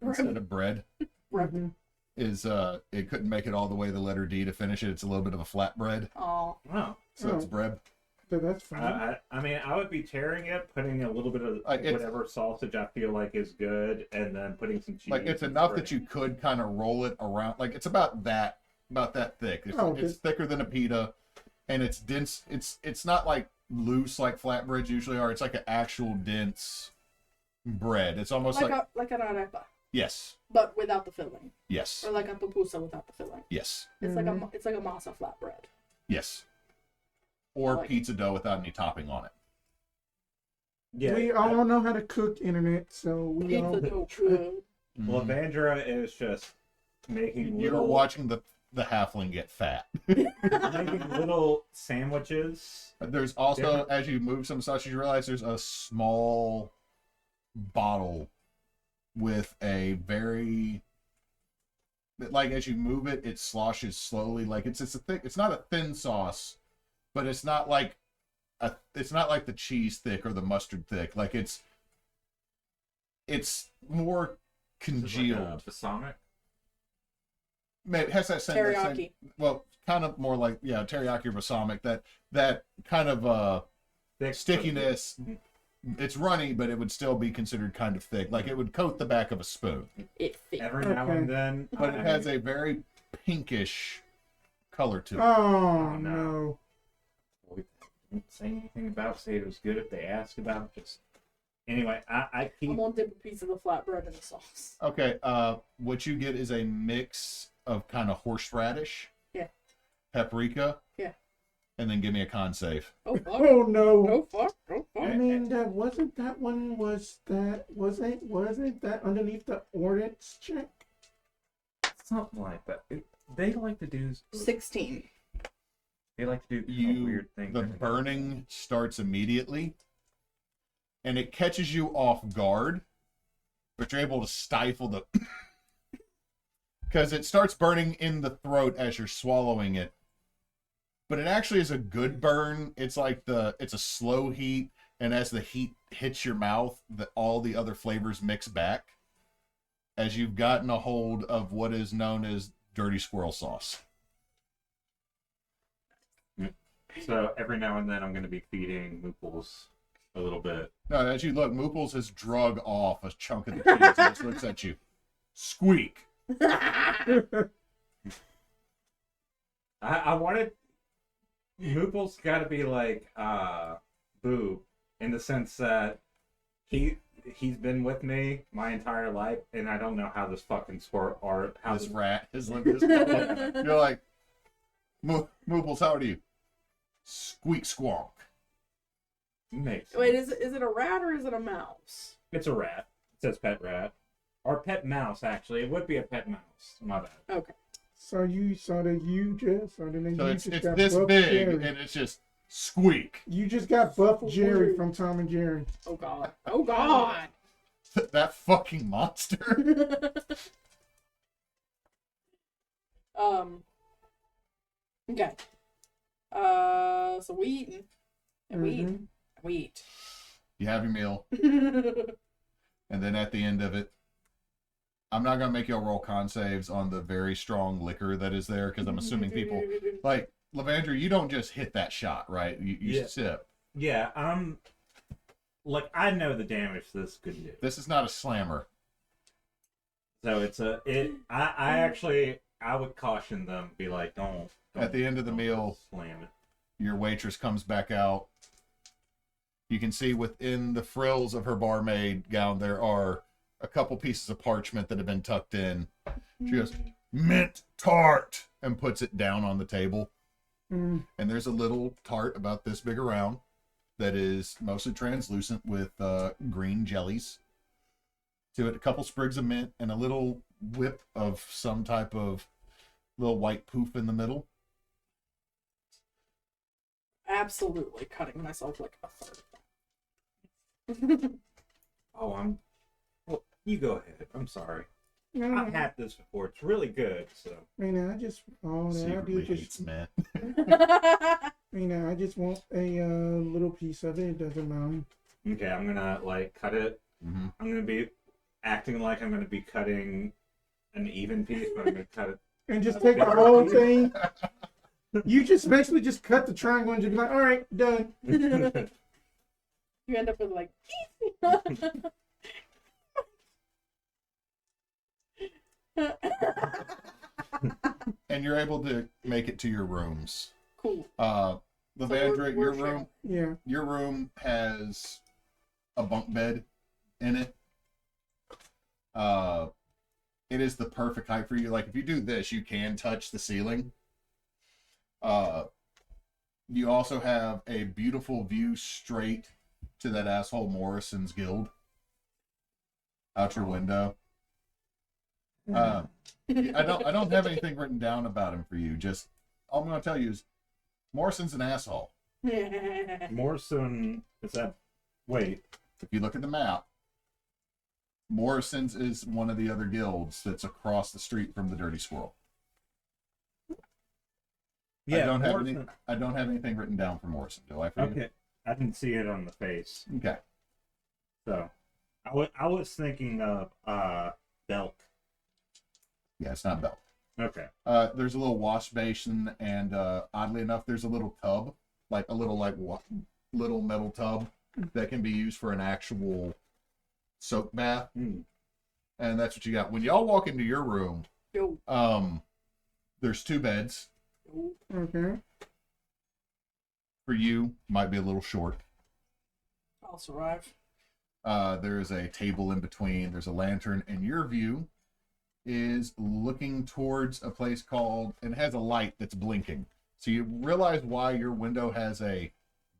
instead of bread. Mm-hmm. Is it couldn't make it all the way the letter D to finish it. It's a little bit of a flatbread, Oh, Wow. so it's breb. So that's fine. I mean, I would be tearing it, putting a little bit of It's- whatever sausage I feel like is good, and then putting some cheese. Like it's and enough bread. that you could kind of roll it around. Like it's about that thick. It's thicker than a pita, and it's dense. It's not like loose like flatbreads usually are. It's like an actual dense bread. It's almost like an arepa, yes, but without the filling, yes, or like a pupusa without the filling. yes, It's like a masa flatbread. yes, or Like- pizza dough without any topping on it. Yeah. We all know how to cook internet, so we Pizza all dough good. Levandra is just making You're little, watching the halfling get fat. making little sandwiches. There's also, Different. as you move some sausage, you realize there's a small bottle with a very, like as you move it, it sloshes slowly. Like it's a thick. It's not a thin sauce, but it's not like it's not like the cheese thick or the mustard thick. Like it's more congealed. Balsamic. Maybe it has that same, Teriyaki. well, kind of more like teriyaki or balsamic. That kind of Thick stickiness. It's runny, but it would still be considered kind of thick. Like it would coat the back of a spoon. It fits. Every now and then. But it has a very pinkish color to it. Oh no. no. We didn't say anything about say it was good if they asked about it. Just anyway, I keep I'm gonna dip a piece of the flatbread in the sauce. Okay, what you get is a mix of kind of horseradish, Yeah. paprika, Yeah. and then give me a con save. Oh fuck! Oh no. Oh fuck! Oh I fuck! mean, that wasn't that underneath the ordnance check? something like that. They like to do 16. They like to do kind of weird things. The burning starts immediately, and it catches you off guard, but you're able to stifle the because it starts burning in the throat as you're swallowing it. But it actually is a good burn. It's like it's a slow heat, and as the heat hits your mouth, all the other flavors mix back as you've gotten a hold of what is known as dirty squirrel sauce. So every now and then I'm going to be feeding Mooples a little bit. No, as you look, Mooples has drug off a chunk of the cheese and just looks at you. Squeak. I wanted Moople's got to be like Boo in the sense that he's been with me my entire life, and I don't know how this fucking sport or how This rat is living this. You're like, Mooples, how old are you? Squeak squonk. makes Wait, sense. is it a rat or is it a mouse? It's a rat. It says pet rat. Or pet mouse, actually. It would be a pet mouse. My bad. Okay. So the you just it's got this Buff big, Jerry. and it's just squeak. You just got Buff Jerry from Tom and Jerry. Oh god. Oh god. That fucking monster. Okay. So we eating. And we eat. And we eat. You have your meal, and then at the end of it, I'm not gonna make y'all roll con saves on the very strong liquor that is there, because I'm assuming people like Levandra, you don't just hit that shot, right? You sip. Yeah, like I know the damage this could do. This is not a slammer. So I would caution them, be like, don't At the end of the meal, slam it. your waitress comes back out. You can see within the frills of her barmaid gown there are a couple pieces of parchment that have been tucked in. She goes, mint tart, and puts it down on the table. And there's a little tart about this big around that is mostly translucent with green jellies. To it, a couple sprigs of mint and a little whip of some type of little white poof in the middle. Absolutely cutting myself like a third. Oh, well, you go ahead. I'm sorry. No, I've had this before. It's really good. So I just all that I Secretly do hates mint. I just want a little piece of it. It doesn't matter. okay, I'm gonna like cut it. Mm-hmm. I'm gonna be acting like I'm gonna be cutting an even piece, but I'm gonna cut it. And just take the whole thing. You just basically just cut the triangle and just be like, all right, done. You end up with like. And you're able to make it to your rooms. Cool. Levandra, we're your room has a bunk bed in it. It is the perfect height for you. Like, if you do this, you can touch the ceiling. You also have a beautiful view straight to that asshole Morrison's guild out your window. I don't have anything written down about him for you. Just all I'm going to tell you is Morrison's an asshole. Morrison is that? Wait, If you look at the map, Morrison's is one of the other guilds that's across the street from the Dirty Squirrel. yeah, I don't Morrison. have anything written down for Morrison, do I? For you? Okay, I didn't see it on the face. Okay. So, I was thinking of Belk. Yeah, it's not Bell. Okay. There's a little wash basin, and oddly enough, there's a little tub, like a little little metal tub that can be used for an actual soak bath. And that's what you got. When y'all walk into your room, Yo. there's 2 beds. Okay. For you, might be a little short. I'll survive. There's a table in between. There's a lantern, and your view is looking towards a place called, and it has a light that's blinking. So you realize why your window has a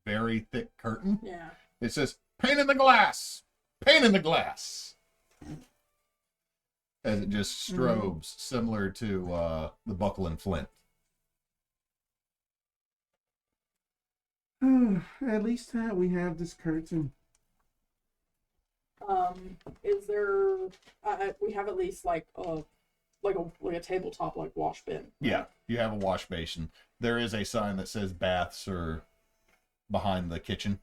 very thick curtain. Yeah. It says, "Pain in the glass! Pain in the glass!" As it just strobes, similar to the buckle and flint. At least we have this curtain. Is there? We have at least like a tabletop like wash bin. Yeah, you have a wash basin. There is a sign that says baths are behind the kitchen.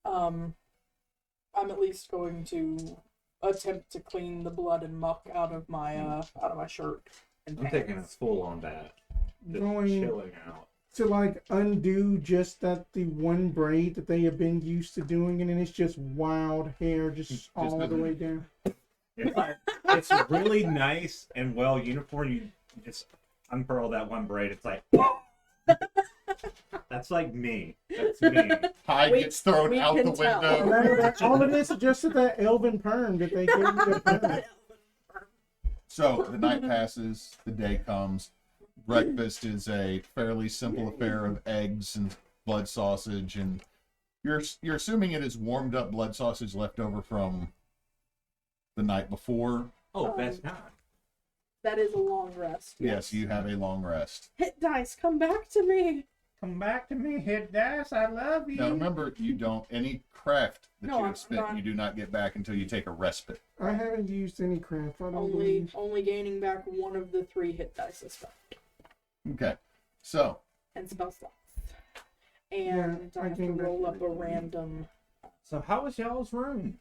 I'm at least going to attempt to clean the blood and muck out of my shirt and I'm pants. taking a full on that. Just Going chilling out. to like undo just the one braid that they have been used to doing, and then it's just wild hair just all the way down. It's really nice and well uniform. You just unfurl that one braid. It's like that's like me. That's me. Hyde gets thrown we out the can tell. window. All of this is just that elven perm that they gave you. A perm. So the night passes, the day comes. Breakfast is a fairly simple affair of eggs and blood sausage, and you're assuming it is warmed up blood sausage left over from the night before. Oh, best not. That is a long rest. Yes, you have a long rest. Hit dice, come back to me. Come back to me, hit dice. I love you. Now remember, you don't any craft that No, you I'm have spent, not. you do not get back until you take a respite. I haven't used any craft. I don't Only believe. only gaining back one of the 3 hit dice and stuff. Okay, so And spell slots. And Yeah, I I have to gained back roll up a 3. random. So how was y'all's room?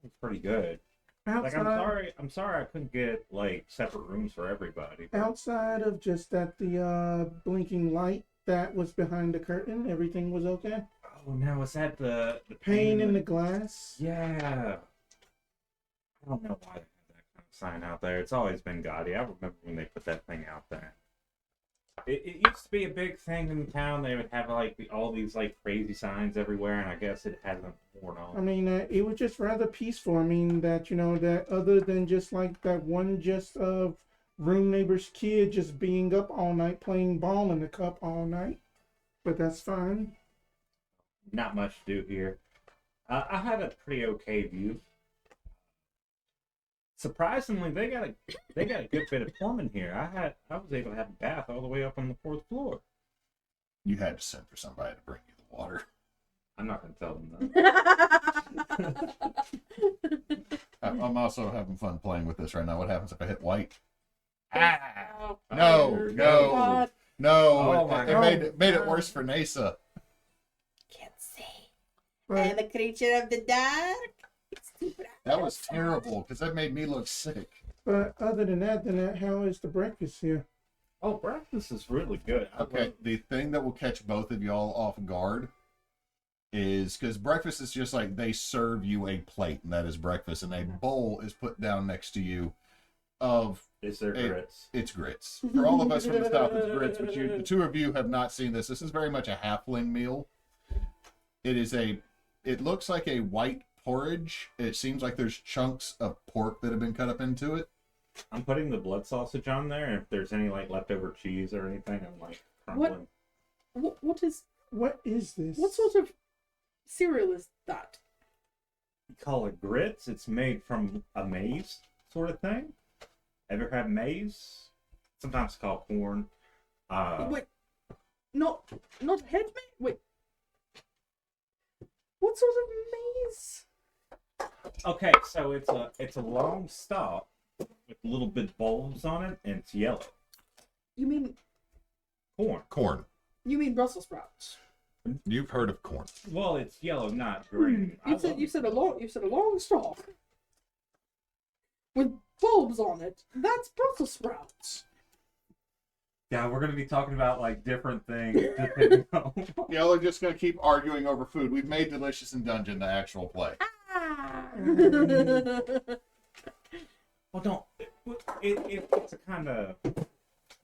It's pretty good. Like Outside, I'm sorry I couldn't get like separate rooms for everybody. outside of just that the blinking light that was behind the curtain, everything was okay. Oh, now is that the Pane in the glass. Yeah. I don't know why they have that kind of sign out there. It's always been gaudy. I remember when they put that thing out there. It used to be a big thing in town. They would have like all these like crazy signs everywhere, and I guess it hasn't worn I on. mean, it was just rather peaceful. I mean, that that other than just like that one room neighbor's kid just being up all night playing ball in the cup all night, but that's fine. Not much to do here. I had a pretty okay view. Surprisingly, they got a good bit of plumbing here. I was able to have a bath all the way up on the 4th floor. you had to send for somebody to bring you the water. I'm not gonna tell them that. I'm also having fun playing with this right now. What happens if I hit white? Oh, No, dear no. God. No, Oh my it God. made it worse for Neysa. Can't see. But a creature of the dark. That was terrible because that made me look sick. other than that, how is the breakfast here? Oh, breakfast is really good. Okay, the thing that will catch both of y'all off guard is because breakfast is just like they serve you a plate, and that is breakfast, and a bowl is put down next to you of Is there grits? it's grits. For all of us from the south, it's grits, but the two of you have not seen this. This is very much a halfling meal. It looks like a white porridge. It seems like there's chunks of pork that have been cut up into it. I'm putting the blood sausage on there, and if there's any like leftover cheese or anything, I'm like crumbling. What is What is this? what sort of cereal is that? We call it grits. It's made from a maize sort of thing. Ever had maize? Sometimes it's called corn. Wait, not head meat. Wait, what sort of maize? Okay, so it's a long stalk with little bit bulbs on it, and it's yellow. You mean Corn. Brussels sprouts? You've heard of corn. Well, it's yellow, not green. You said a long stalk with bulbs on it. That's Brussels sprouts. Yeah, we're gonna be talking about like different things depending on. Y'all are just gonna keep arguing over food. We've made Delicious in Dungeon the actual play. Well, don't. It's a kind of.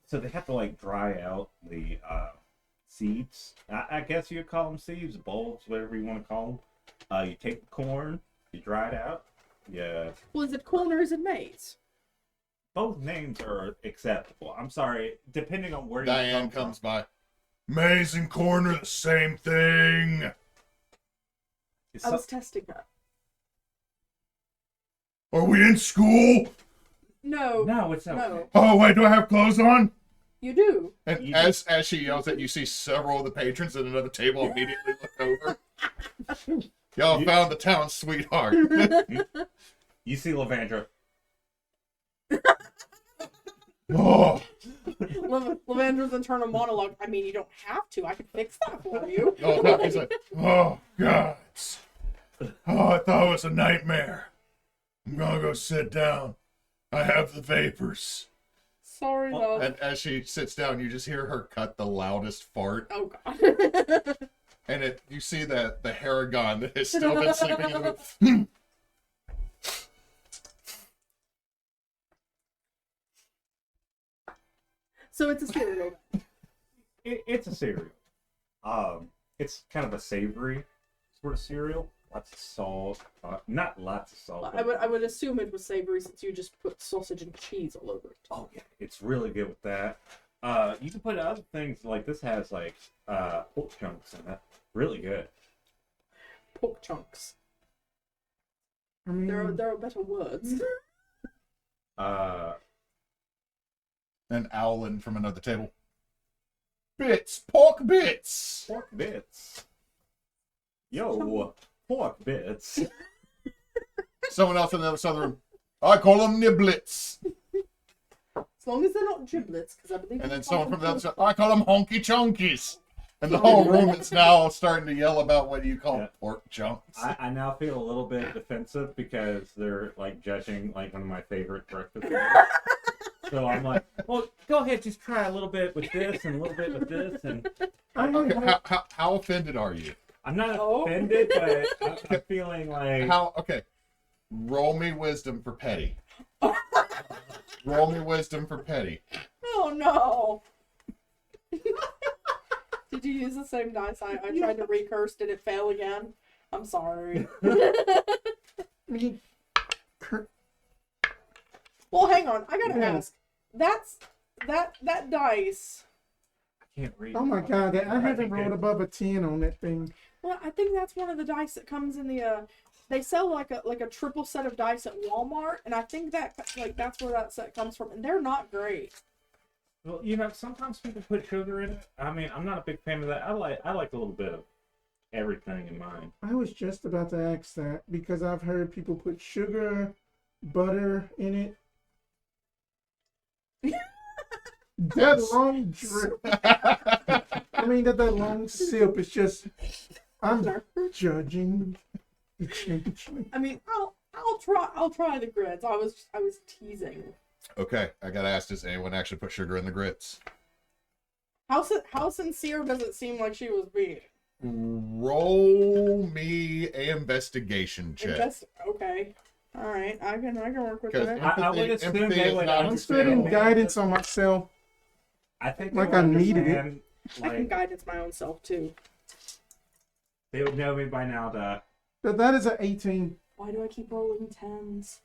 So they have to like dry out the seeds. I guess you'd call them seeds, bulbs, whatever you want to call them. You take the corn, you dry it out. Yeah. Well, is it corn or is it maize? Both names are acceptable. I'm sorry, depending on where Diane you come comes by. Maize and corn are the same thing. I was testing that. Are we in school? No. No, it's okay. No. Oh wait, do I have clothes on? You do. And You as she yells at you, see several of the patrons at another table immediately look over. Y'all found the town sweetheart. You see Levandra. Oh, Levandra's internal monologue. I mean, you don't have to. I can fix that for you. oh no, he's like, oh God. Oh, I thought it was a nightmare. I'm gonna go sit down. I have the vapors. Sorry, though. And as she sits down, you just hear her cut the loudest fart. Oh God. And you see that the Haragon that has still been sleeping in the So it's a cereal. It's a cereal. It's kind of a savory sort of cereal. Lots of salt. Not lots of salt. I would assume it was savory since you just put sausage and cheese all over it. Oh yeah, it's really good with that. You can put other things like this has like pork chunks in it. Really good. Pork chunks. I mean, There are better words. And Owlin from another table. Bits, pork bits. Pork bits. Yo, pork bits. Someone else on the other side of the room. I call them niblets. As long as they're not giblets, because I believe. And then someone from the other side. I call them honky chonkies. And the whole room is now starting to yell about what do you call pork chunks. I now feel a little bit defensive because they're like judging like one of my favorite breakfast meals. So I'm like, well, go ahead, just try a little bit with this and a little bit with this, and Okay, how offended are you? I'm not offended, but I'm feeling like Okay. Roll me wisdom for petty. Roll me wisdom for petty. Oh no! Did you use the same dice? I tried to recurse. Did it fail again? I'm sorry. Well, hang on. I gotta ask. That dice. I can't read. Oh my god, I haven't rolled above a 10 on that thing. Well, I think that's one of the dice that comes in the. They sell like a triple set of dice at Walmart, and I think that's where that set comes from, and they're not great. Well, sometimes people put sugar in it. I mean, I'm not a big fan of that. I like a little bit of everything in mine. I was just about to ask that because I've heard people put sugar, butter in it. That long drip. I mean, that long sip is just. I'm judging. I mean, I'll try the grits. I was teasing. Okay, I gotta ask, does anyone actually put sugar in the grits? How sincere does it seem like she was being? Roll me an investigation check. Okay. All right, I can work with Because that. I would assume they would I'm spending guidance on myself. I think Like they I would needed it. understand, I can like, guidance my own self too. they would know me by now to. But that is an 18. Why do I keep rolling 10s?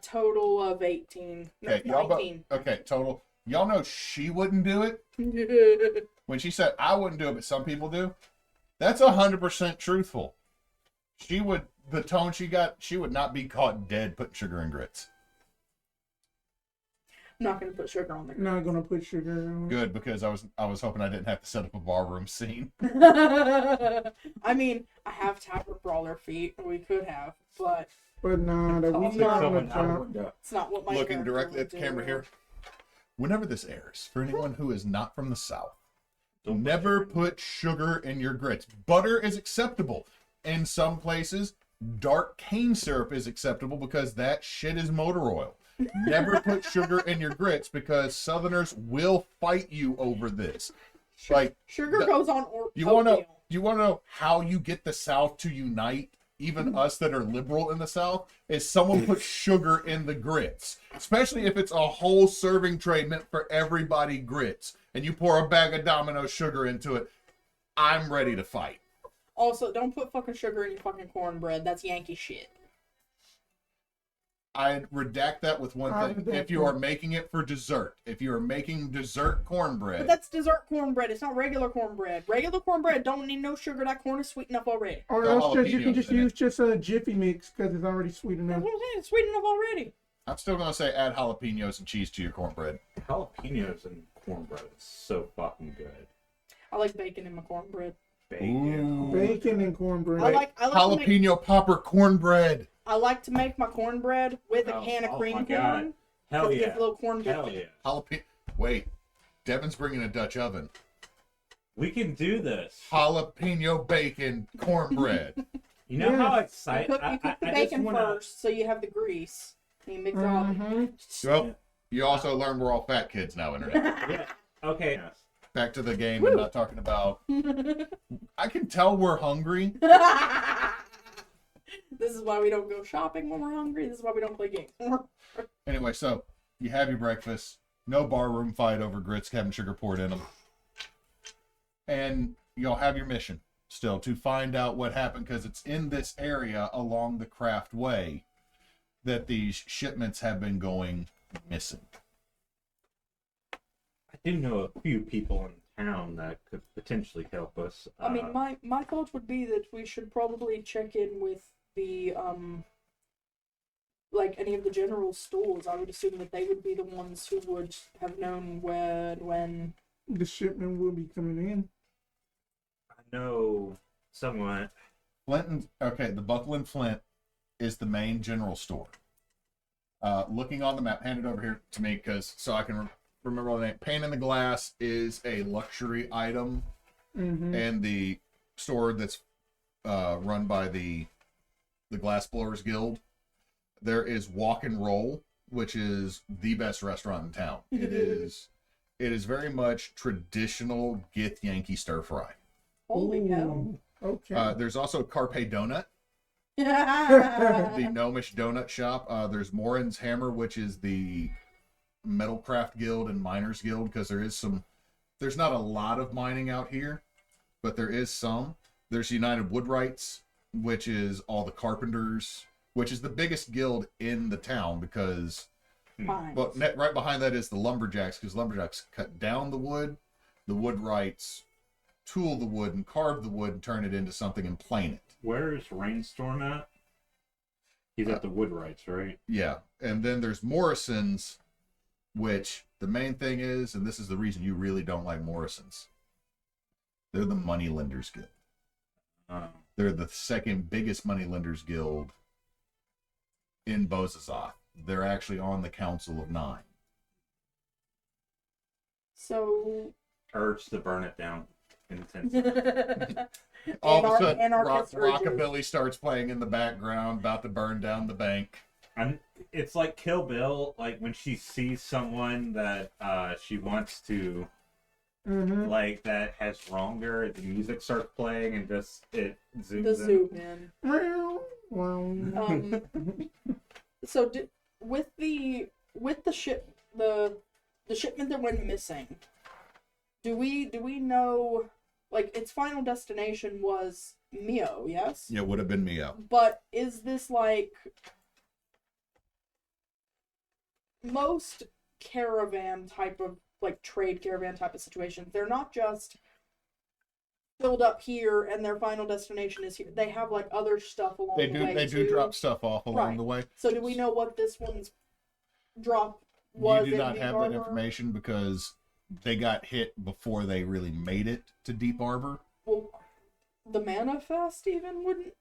Total of 18. No, Okay, y'all 19. okay, total. Y'all know she wouldn't do it. When she said I wouldn't do it, but some people do. That's 100% truthful. The tone she got, she would not be caught dead putting sugar in grits. I'm not gonna put sugar on there. Not gonna put sugar on. Good, because I was hoping I didn't have to set up a barroom scene. I mean, I have tavern brawler feet. We could have, but But nah, that we It's not not- on the Someone out the top. window. it's not what my Looking character directly would at the camera do. here. Whenever this airs, for anyone who is not from the South, Don't never put sugar in your grits. Butter is acceptable. In some places, dark cane syrup is acceptable because that shit is motor oil. Never put sugar in your grits because Southerners will fight you over this. Like, Sugar goes on you want to oatmeal. you want to know how you get the South to unite, even us that are liberal in the South, is someone put sugar in the grits, especially if it's a whole serving tray meant for everybody grits, and you pour a bag of Domino sugar into it. I'm ready to fight. Also, don't put fucking sugar in your fucking cornbread. That's Yankee shit. I'd redact that with one thing. If you are making it for dessert, if you are making dessert cornbread, But that's dessert cornbread. It's not regular cornbread. Regular cornbread don't need no sugar. That corn is sweet enough already. Or Got else you can jalapenos just in it. use just a Jiffy Mix because it's already sweet That's enough. what I'm saying. It's sweet enough already. I'm still going to say add jalapenos and cheese to your cornbread. Jalapenos and cornbread is so fucking good. I like bacon in my cornbread. Bacon. Bacon and cornbread. I like to make, Jalapeno popper cornbread. I like to make my cornbread with a can of cream my corn. God. Hell It yeah. gives a little corn Hell dip. yeah. Jalapeno. Wait, Devin's bringing a Dutch oven. We can do this. Jalapeno bacon cornbread. You know Yeah. how You excited cook the bacon first, so you have the grease. And you mix it all. Mhm. Well, you also learn we're all fat kids now, internet. Yeah. Okay. Back to the game and not talking about. I can tell we're hungry. This is why we don't go shopping when we're hungry. This is why we don't play games. Anyway, so you have your breakfast. No barroom fight over grits having sugar poured in them. And you'll have your mission still to find out what happened because it's in this area along the Craeft Way that these shipments have been going missing. I do know a few people in town that could potentially help us. I mean, my thought would be that we should probably check in with the like any of the general stores, I would assume that they would be the ones who would have known where and when. The shipment will be coming in. I know someone. The Buckle and Flint is the main general store. Looking on the map, hand it over here to me so I can remember all the name. Pane in the Glass is a luxury item, and the store that's run by the Glass Blowers Guild. There is Walk and Roll, which is the best restaurant in town. It is very much traditional Gith Yankee stir fry. Holy hell. Okay. There's also Carpe Donut, Yeah. the gnomish donut shop. There's Morin's Hammer, which is the Metalcraft Guild and Miners Guild, because there's not a lot of mining out here, but there is some. There's United Woodwrights, which is all the carpenters, which is the biggest guild in the town, because Fine. but right behind that is the Lumberjacks, because Lumberjacks cut down the wood. The Woodwrights tool the wood and carve the wood and turn it into something and plane it. Where is Rainstorm at? He's at the Woodwrights, right? Yeah. And then there's Morrison's, which the main thing is, and this is the reason you really don't like Morrison's, they're the Moneylenders Guild. They're the second biggest Moneylenders Guild in Bozazoth. They're actually on the Council of 9. So. Urge to burn it down intensely. All of a sudden, Anarchist urges. Rockabilly starts playing in the background, about to burn down the bank. And it's like Kill Bill, like when she sees someone that she wants to, like, that has wronger, the music starts playing and just it zooms The in. zoom in. So with the shipment that went missing, do we know, like, its final destination was Mio, yes? Yeah, it would have been Mio. But is this like most caravan type of, like, trade caravan type of situations? They're not just filled up here and their final destination is here. They have, like, other stuff along the way. They do too. drop stuff off along Right. the way. So do we know what this one's drop was? You do not Deep have Arbor? that information because they got hit before they really made it to Deep Arbor. Well, the manifest even wouldn't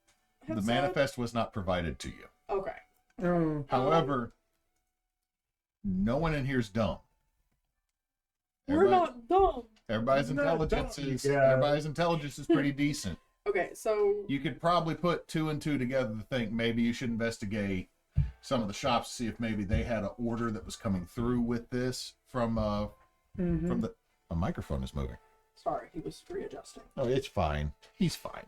have The said? manifest was not provided to you. Okay. Oh. However, no one in here is dumb. We're not dumb. Everybody's Not intelligence dumb, is yeah. everybody's intelligence is pretty decent. Okay, so You could probably put 2 and 2 together to think maybe you should investigate some of the shops to see if maybe they had an order that was coming through with this from the microphone is moving. sorry, he was readjusting. Oh, it's fine. He's fine.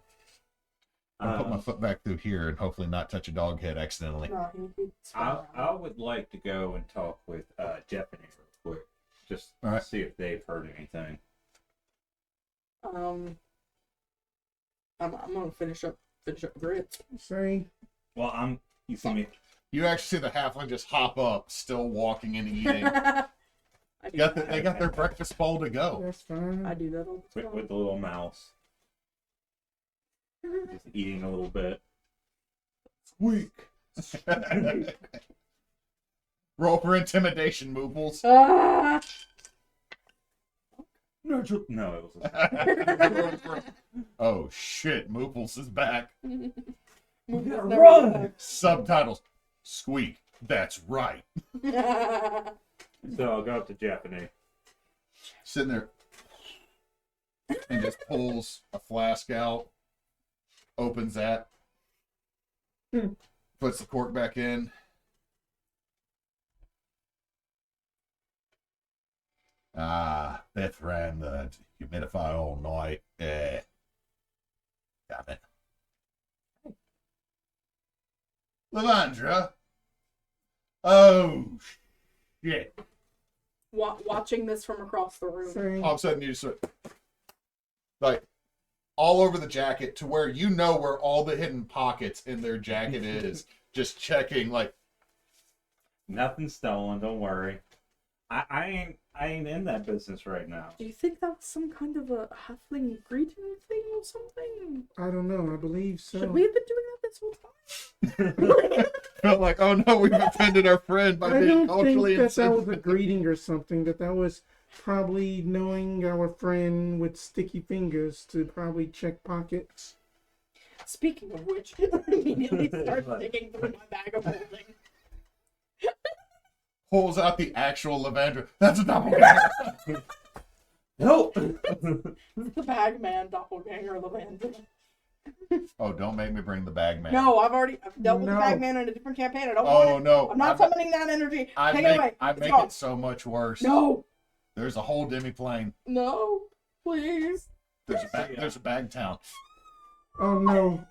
I'll put my foot back through here and hopefully not touch a dog head accidentally. No, it's fine. I would like to go and talk with Jeff and Amy real quick, just All right. see if they've heard anything. I'm gonna finish up grits. Say. Well, you see me. You actually see the halfling just hop up, still walking and eating. I do They got their breakfast bowl to go. That's fine. I do that all the time. With the little mouse. Just eating a little bit. Squeak. Roll for intimidation, Mooples. Ah! No, it was Oh shit, Mooples is back. Move this Run! Subtitles. Squeak. That's right. never- So I'll go up to Jeff and Sitting there and just pulls a flask out, opens that, puts the cork back in. Beth ran the humidifier all night. Got it. Levandra. Oh, shit. Watching this from across the room. Say. All of a sudden, you just like all over the jacket to where you know where all the hidden pockets in their jacket is. Just checking, like, nothing's stolen, don't worry. I ain't in that business right now. Do you think that was some kind of a halfling greeting thing or something? I don't know. I believe so. Should we have been doing that this whole time? felt like, oh no, we've offended our friend by I being don't culturally think that was a insensitive. greeting or something. That was probably knowing our friend with sticky fingers to probably check pockets. Speaking of which, I immediately start digging through my bag of holding. Pulls out the actual Levandra. That's a doppelganger. No. The bag man doppelganger Levandra. Oh, don't make me bring the bag man. No, I've dealt with the No. bag man in a different campaign. I don't want Oh it. no. I'm not summoning that energy. Take it away. I Let's make go. it so much worse. No, There's a whole demi-plane. no, please. There's a bag town. Oh no.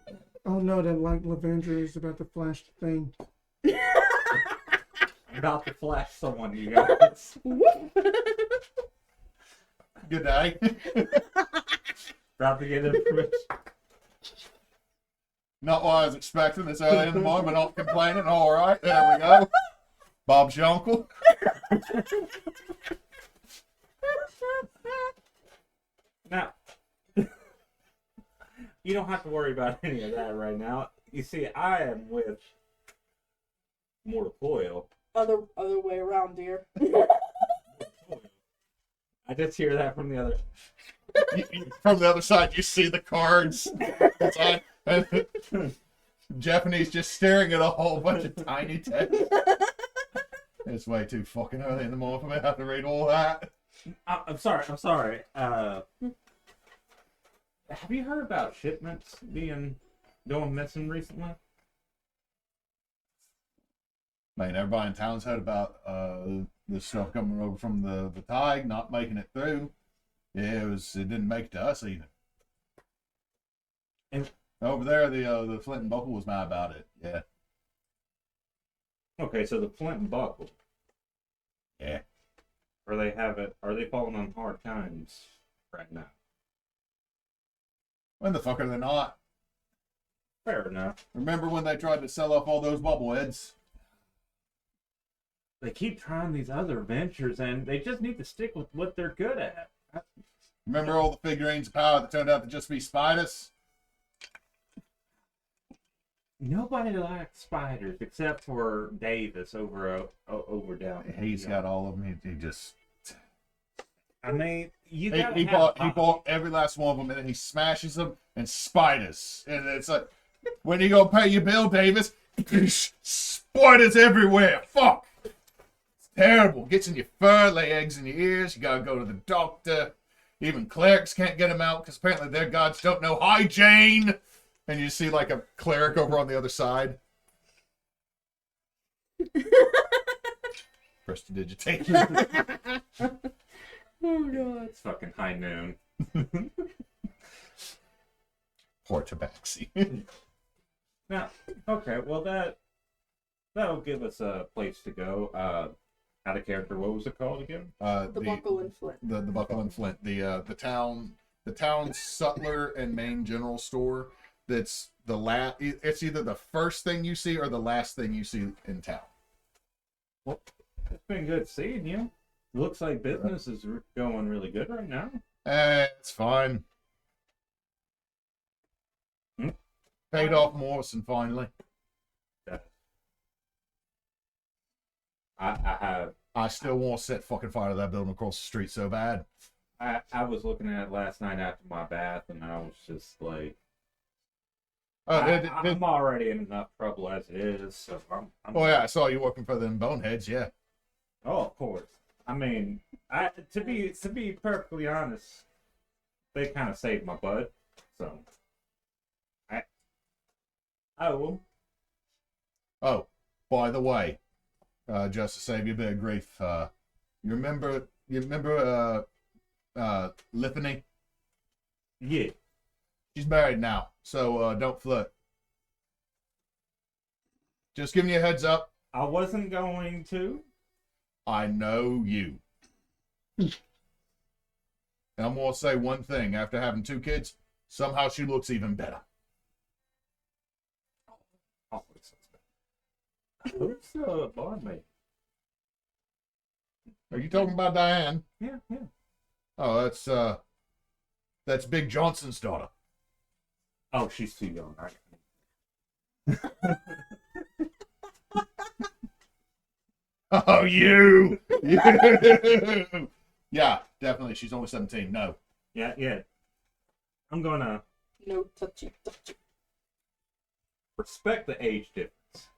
Oh no, that like Levandra is about to flash the thing. I'm about to flash someone, you guys. Whoop. Good day. About to get information. Not what I was expecting this early in the morning, but not complaining. All right, there we go. Bob's your uncle. Now, you don't have to worry about any of that right now. You see, I am with Mortal Coil. Other way around, dear. I just hear that from the other. From the other side, you see the cards. It's on. Japanese just staring at a whole bunch of tiny text. It's way too fucking early in the morning for me to have to read all that. I'm sorry. Have you heard about shipments going missing recently? Man, everybody in town's heard about the stuff coming over from the tide, not making it through. Yeah, it didn't make it to us even. And over there, the Flint and Buckle was mad about it. Yeah. okay, so the Flint and Buckle, Yeah. are they falling on hard times right now? When the fuck are they not? Fair enough. Remember when they tried to sell off all those bobbleheads? They keep trying these other ventures, and they just need to stick with what they're good at. Remember all the figurines of power that turned out to just be spiders? Nobody likes spiders except for Davis over down. He's got all of them. He just I mean, he bought every last one of them, and then he smashes them and spiders. And it's like, when you gonna pay your bill, Davis? Spiders everywhere. Fuck. It's terrible. Gets in your fur, lay eggs in your ears. You gotta go to the doctor. Even clerics can't get them out because apparently their gods don't know hygiene. And you see like a cleric over on the other side. Prestidigitate. Oh god. It's fucking high noon. Poor Tabaxi. Now, okay, well that'll give us a place to go. Out of character, what was it called again? The Buckle and Flint. The Buckle and Flint. The town sutler and main general store. That's it's either the first thing you see or the last thing you see in town. Well, it's been good seeing you. Looks like business is going really good right now. It's fine. Paid off Morrison finally. I still want to set fucking fire to that building across the street so bad. I was looking at it last night after my bath, and I was just like, I'm already in enough trouble as it is. So I'm oh yeah, I saw you working for them boneheads. Yeah. Oh, of course. I mean, to be perfectly honest, they kind of saved my butt. So I owe them. Oh, by the way, just to save you a bit of grief, you remember Lippany? Yeah. She's married now, so don't flirt. Just giving you a heads up. I wasn't going to. I know you. And I'm gonna say one thing: after having 2 kids, somehow she looks even better. Oh, who's barmaid? Are you talking about Diane? Yeah. Oh, that's Big Johnson's daughter. Oh, she's too young. No, you. Yeah, definitely. She's only 17. No. Yeah. I'm gonna No touchy. respect the age difference.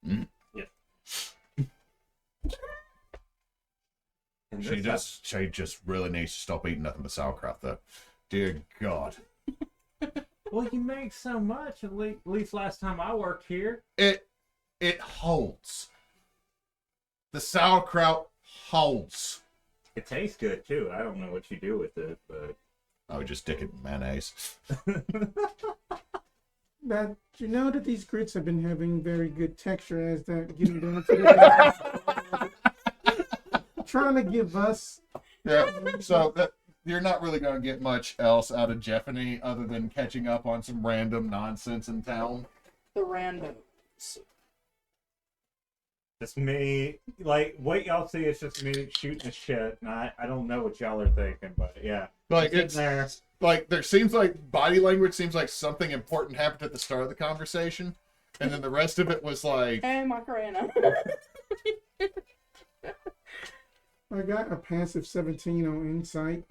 Mm. Yeah. And She this just really needs to stop eating nothing but sauerkraut, though. Dear God. well, you make so much. At least last time I worked here. It holds. The sauerkraut holds. It tastes good too. I don't know what you do with it, but I would just stick it in mayonnaise. But you know that these grits have been having very good texture as they're getting down to the trying to give us. Yeah. So you're not really going to get much else out of Jeffany other than catching up on some random nonsense in town. The randos. just me. Like what y'all see is just me shooting the shit, and I don't know what y'all are thinking, but yeah, Like sitting it's there. like there seems like body language seems like something important happened at the start of the conversation, and then the rest of it was like, Hey, Macarena. I got a passive 17 on insight.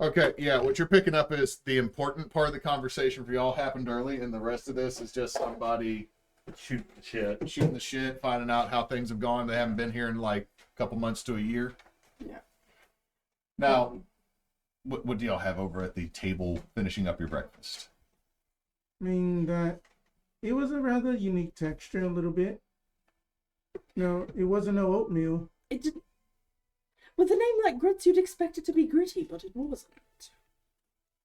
okay, yeah, what you're picking up is the important part of the conversation for y'all happened early, and the rest of this is just somebody Shoot the shit. shooting the shit, finding out how things have gone. They haven't been here in like a couple months to a year. Yeah. Now, what do y'all have over at the table finishing up your breakfast? I mean, that it was a rather unique texture, a little bit. No, it wasn't no oatmeal. It didn't. With a name like Grits, you'd expect it to be gritty, but it wasn't.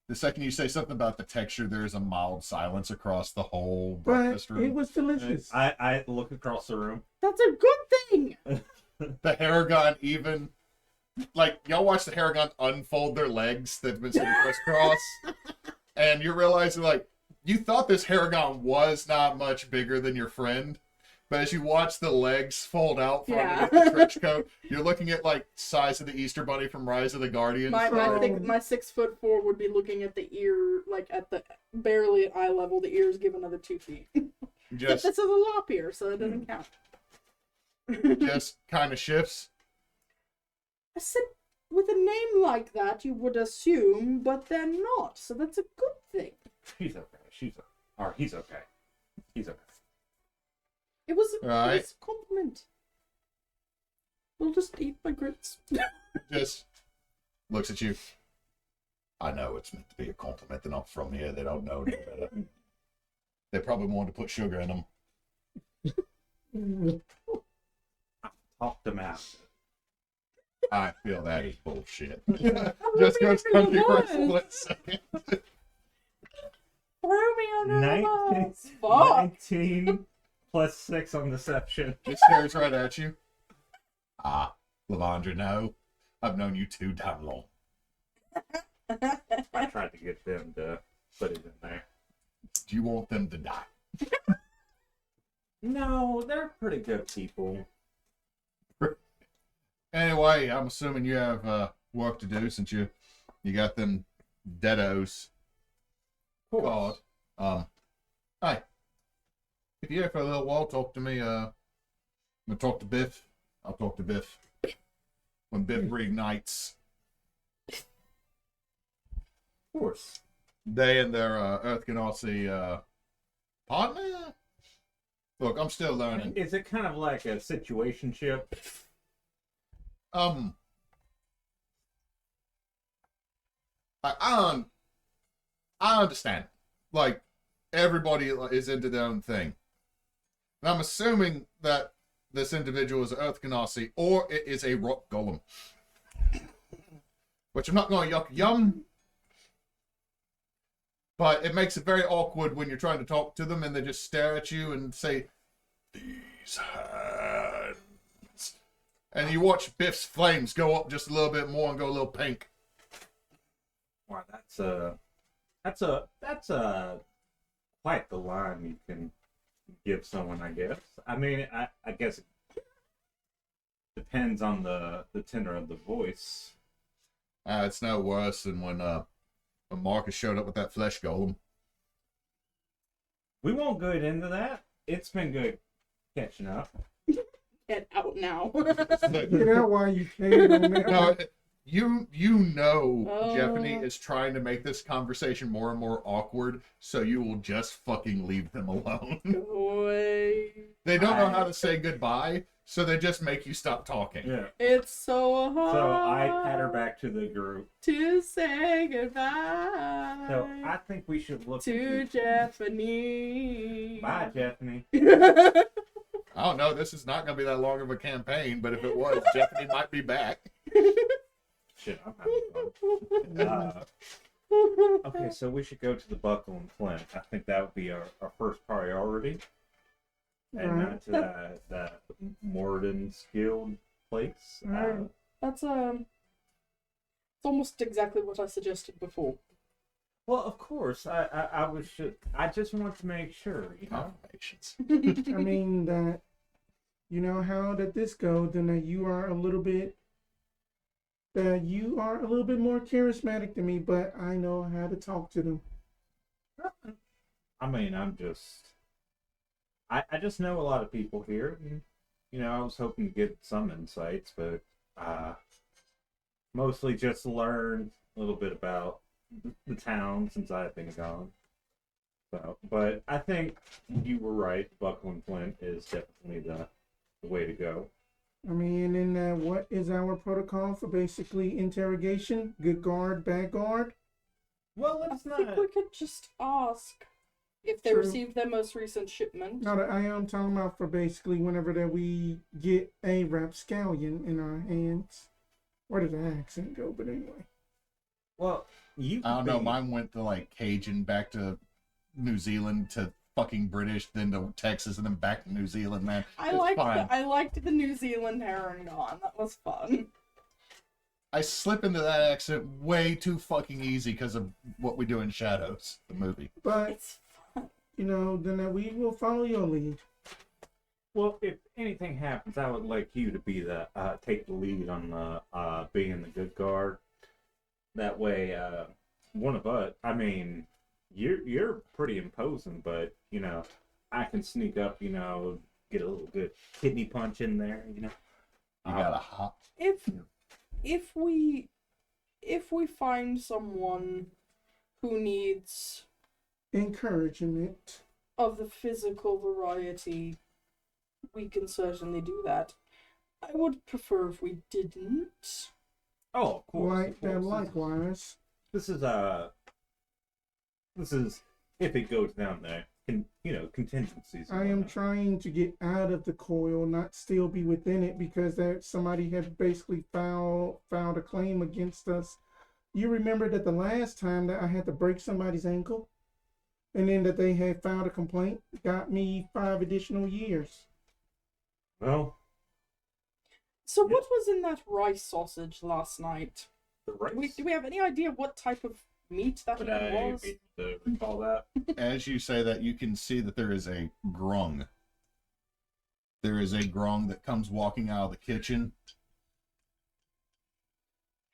The second you say something about the texture, there is a mild silence across the whole But breakfast room. it was delicious. I look across the room. That's a good thing. The Haragon even, like, y'all watch the Haragon unfold their legs that have been sitting crisscross, and you're realizing, like, you thought this Haragon was not much bigger than your friend, but as you watch the legs fold out from underneath the trench coat, you're looking at, like, size of the Easter Bunny from Rise of the Guardians. My 6'4" would be looking at the ear, like at the barely at eye level. The ears give another 2 feet. Just, This is a lop ear, so it doesn't count. just kind of shifts. I said, with a name like that, you would assume, but they're not. So that's a good thing. She's okay. Or he's okay. He's okay. It was Right. a compliment. We'll just eat my grits. Just looks at you. I know it's meant to be a compliment. They're not from here. They don't know any better. They probably wanted to put sugar in them. Talk them out. I feel that is bullshit. Just goes country for a split second. Throw me under the 19, bus. Fuck. 19 plus 6 on deception. It stares right at you. Ah, Levandra, no. I've known you too damn long. I tried to get them to put it in there. Do you want them to die? No, they're pretty good people. Anyway, I'm assuming you have work to do since you got them deados. God. Hi. If you're here for a little while, talk to me. I'm gonna talk to Biff. I'll talk to Biff when Biff reignites. Of course. They and their Earth Ganassi partner. Look, I'm still learning. Is it kind of like a situationship? I understand. Like, everybody is into their own thing. And I'm assuming that this individual is Earth Ganassi, or it is a rock golem. Which I'm not going to yuck yum. But it makes it very awkward when you're trying to talk to them and they just stare at you and say, "These hands." And you watch Biff's flames go up just a little bit more and go a little pink. Wow, that's quite the line you can give someone, I guess. I mean, I guess it depends on the tenor of the voice. It's no worse than when Marcus showed up with that flesh golem. We won't go into that. It's been good catching up. Get out now. Get out while you can on that No, one. you know Oh. Jeopardy is trying to make this conversation more and more awkward, so you will just fucking leave them alone. Go away. They don't know how to say goodbye, so they just make you stop talking. Yeah. It's so hard. So I pat her back to the group. to say goodbye. So I think we should look to into... Japanese. Bye, Jeopardy. I don't know, this is not going to be that long of a campaign, but if it was, Jeopardy might be back. Shit, I'm having fun. Okay, so we should go to the Buckle and Flint. I think that would be our first priority. And not to that Morden's Guild place. Right. That's it's almost exactly what I suggested before. Well, of course, I just want to make sure, you know. Confirmations. I mean that, you know how did this go? Then that you are a little bit more charismatic than me, but I know how to talk to them. I mean, I just know a lot of people here. And, you know, I was hoping to get some insights, but mostly just learn a little bit about the town since I've been gone. So, but I think you were right. Buckle and Flint is definitely the way to go. I mean, and what is our protocol for basically interrogation? Good guard, bad guard? Well, I let's think not. we could just ask if they True. received their most recent shipment. No, I am talking about for basically whenever that we get a rapscallion in our hands. Where did the accent go? But anyway. Well, you. I don't know, mine went to like Cajun, back to New Zealand, to fucking British, then to Texas, and then back to New Zealand, man. I It's fine. liked the New Zealand Heron on. That was fun. I slip into that accent way too fucking easy because of what we do in Shadows, the movie. But, It's fun. you know, then we will follow your lead. Well, if anything happens, I would like you to be the take the lead on the being the good guard. That way, one of us. I mean, you're pretty imposing, but you know, I can sneak up. You know, get a little good kidney punch in there. You know, You gotta hop. If we find someone who needs Encouragement. of the physical variety, we can certainly do that. I would prefer if we didn't. Oh, of course. Like of that course. likewise. This is if it goes down there. You know, contingencies. and I am whatnot. trying to get out of the coil, not still be within it, because that somebody had basically filed a claim against us. You remember that the last time that I had to break somebody's ankle, and then that they had filed a complaint, got me 5 additional years. Well, So what was in that rice sausage last night? the rice. Do we have any idea what type of meat that Would I was? be able to recall that? As you say that, you can see that there is a grung. There is a grung that comes walking out of the kitchen.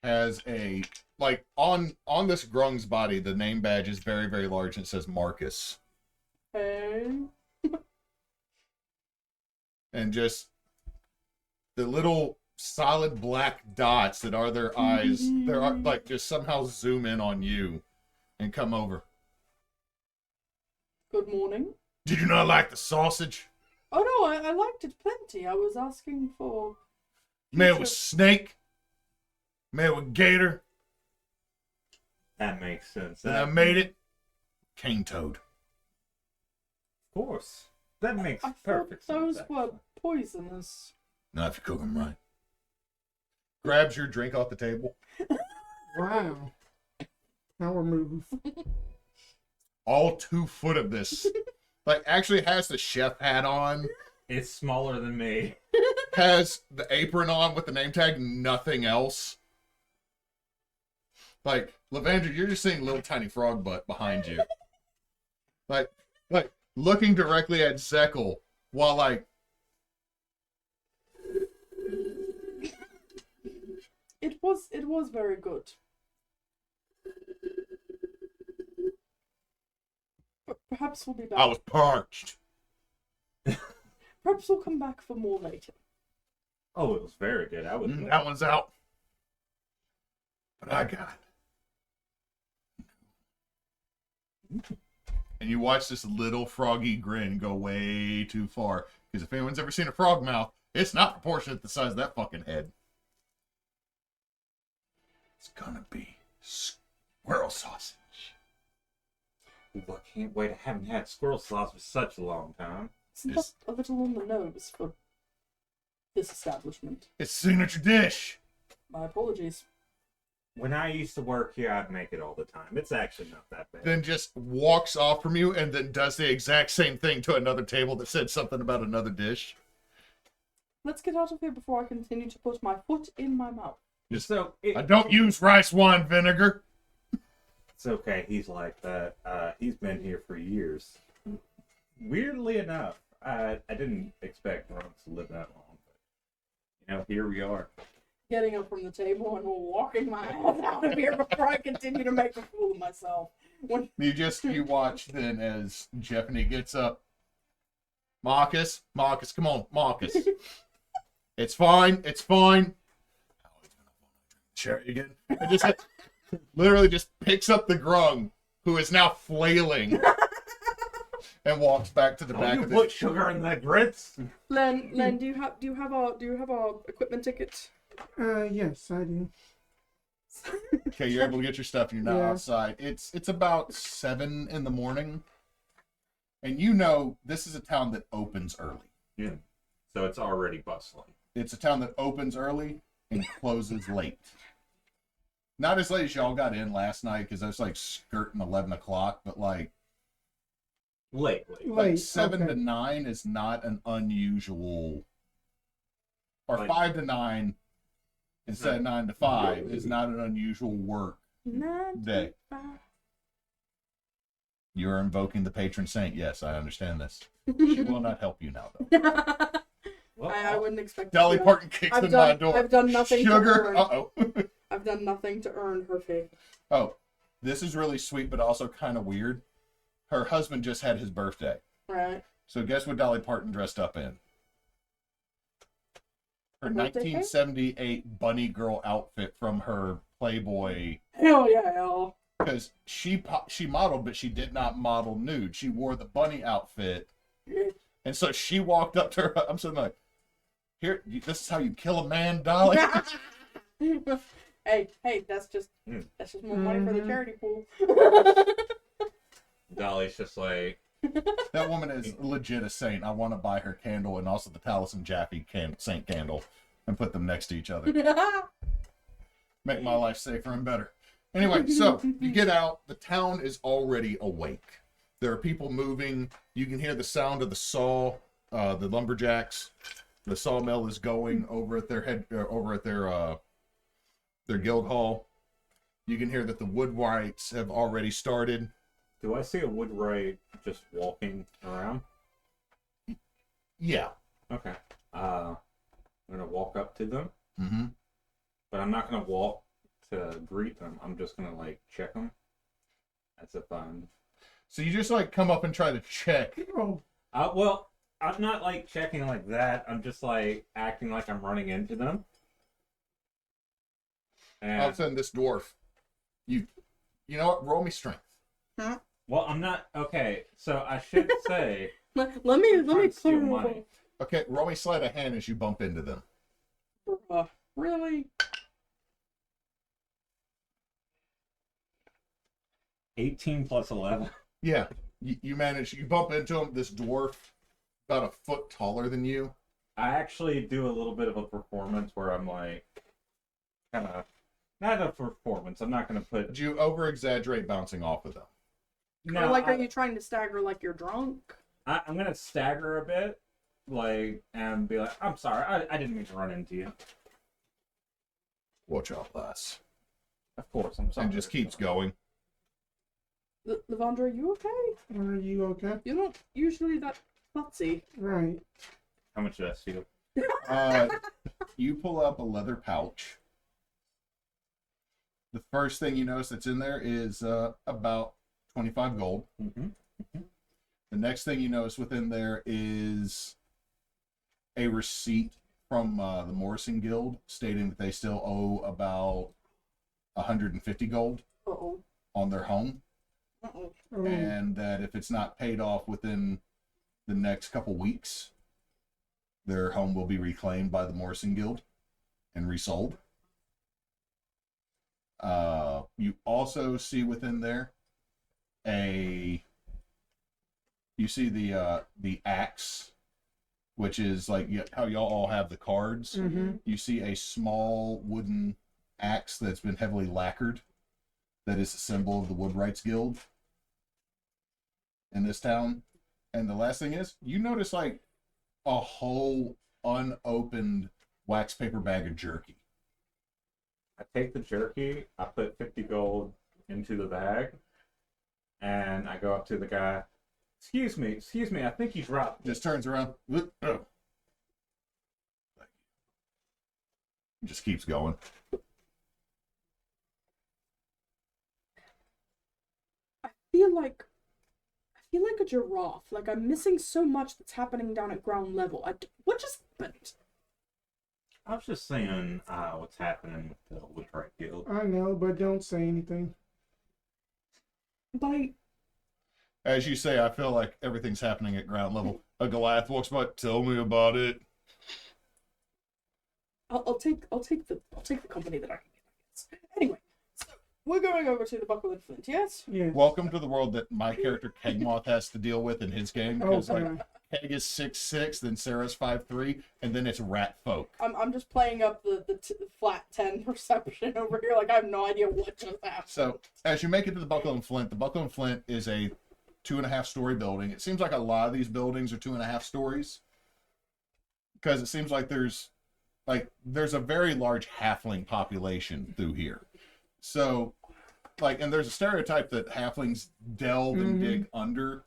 Has a, like, on this grung's body, the name badge is very, very large, and it says Marcus. Hey. And just the little solid black dots that are their eyes, there are, like, just somehow zoom in on you and come over. Good morning. Did you not like the sausage? Oh no, I liked it plenty. I was asking for. Made with snake? Made with gator? That makes sense. And I made it cane toad. Of course. That makes I thought perfect sense. those were poisonous. Not if you cook them right. Grabs your drink off the table. Wow. Power move. All 2 foot of this. Like, actually has the chef hat on. It's smaller than me. Has the apron on with the name tag. Nothing else. Like, Levandra, you're just seeing little tiny frog butt behind you. Like looking directly at Jekyll while, like, It was very good. But perhaps we'll be back. I was parched. Perhaps we'll come back for more later. Oh, it was very good. I was. That one's out. But I got it. And you watch this little froggy grin go way too far. Because if anyone's ever seen a frog mouth, it's not proportionate to the size of that fucking head. It's gonna be squirrel sausage. Ooh, I can't wait. I haven't had squirrel sauce for such a long time. Isn't that a little on the nose for this establishment? It's a signature dish. My apologies. When I used to work here, I'd make it all the time. It's actually not that bad. Then just walks off from you and then does the exact same thing to another table that said something about another dish. Let's get out of here before I continue to put my foot in my mouth. I don't use rice wine vinegar. It's okay. He's like that. He's been here for years. Weirdly enough, I didn't expect Ron to live that long. But, here we are. Getting up from the table and walking my ass out of here before I continue to make a fool of myself. You watch then as Jeopardy gets up. Marcus, come on, Marcus. It's fine. Cherry again. It literally just picks up the grung, who is now flailing, and walks back to the back of the. Put sugar in the grits. Len, do you have a equipment ticket? Yes, I do. Okay, you're able to get your stuff, and you're not Yeah. outside. It's about 7 a.m, and this is a town that opens early. Yeah. So it's already bustling. It's a town that opens early and closes late. Not as late as y'all got in last night, because I was like skirting 11 o'clock, but like Late. 7 okay. to 9 is not an unusual, or Like- 5 to 9 instead of 9 to 5 is not an unusual work day. You are invoking the patron saint. Yes, I understand this. She will not help you now, though. Well, I wouldn't expect. Dolly to. Parton kicks in my door. I've done nothing. Sugar. To earn. Uh-oh. I've done nothing to earn her favor. Oh, this is really sweet, but also kind of weird. Her husband just had his birthday. Right. So guess what Dolly Parton dressed up in? Her A birthday cake? 1978 bunny girl outfit from her Playboy. Hell yeah, hell. Because she modeled, but she did not model nude. She wore the bunny outfit. And so she walked up to her. I'm sitting like, here, this is how you kill a man, Dolly? hey, that's just more money for the charity pool. Dolly's just like, That woman is legit a saint. I want to buy her candle and also the Taliesin Jaffe saint candle and put them next to each other. Make my life safer and better. Anyway, so you get out. The town is already awake. There are people moving. You can hear the sound of the saw, the lumberjacks. The sawmill is going over at their guild hall. You can hear that the woodwrights have already started. do I see a woodwright just walking around? Yeah. Okay. I'm gonna walk up to them, Mm-hmm. but I'm not gonna walk to greet them. I'm just gonna like check them, as if I'm. So you just like come up and try to check. Oh, Well, I'm not like checking like that. I'm just like acting like I'm running into them. All of And a sudden, this dwarf, you know what? Roll me strength. well, I'm not okay. So I should say. let me trying to steal clear money. Okay, roll me sleight of hand as you bump into them. Really? 18 plus 11. Yeah, you manage. You bump into him. This dwarf, about a foot taller than you. I actually do a little bit of a performance where I'm like, kind of, not a performance. I'm not going to put. But you over exaggerate bouncing off of them. Or like, are you trying to stagger like you're drunk? I'm going to stagger a bit, like, and be like, I'm sorry, I didn't mean to run into you. Watch out, lass. Of course, I'm sorry. And just keeps going. Levandra, are you okay? are you okay? You're not usually that klutzy. Right. How much did I steal? You pull up a leather pouch. The first thing you notice that's in there is about 25 gold. Mm-hmm. The next thing you notice within there is a receipt from the Morrison Guild stating that they still owe about 150 gold Uh-oh. on their home, Uh-oh. and that if it's not paid off within the next couple weeks, their home will be reclaimed by the Morrison Guild and resold. You also see within there you see the axe, which is like how y'all all have the cards. Mm-hmm. You see a small wooden axe that's been heavily lacquered that is a symbol of the Woodwrights Guild in this town. And the last thing is, you notice like a whole unopened wax paper bag of jerky. I take the jerky, I put 50 gold into the bag, and I go up to the guy. Excuse me, I think you dropped. Just turns around. Oh. Just keeps going. I feel like a giraffe. Like I'm missing so much that's happening down at ground level. What just happened? I was just saying what's happening with the Woodwright Guild. I know, but don't say anything. By As you say, I feel like everything's happening at ground level. A Goliath walks by. Tell me about it. I'll take the company that I can get. Anyway, so we're going over to the Buckle and Flint. Yes. Yeah. Welcome to the world that my character Kegmoth has to deal with in his game. Because Okay. like Keg is 6'6", then Sarah's 5'3", and then it's rat folk. I'm just playing up the flat 10 perception over here. Like I have no idea what just happened. So as you make it to the Buckle and Flint, the Buckle and Flint is a 2.5-story building. It seems like a lot of these buildings are 2.5 stories because it seems like there's a very large halfling population through here. So and there's a stereotype that halflings delve and dig under.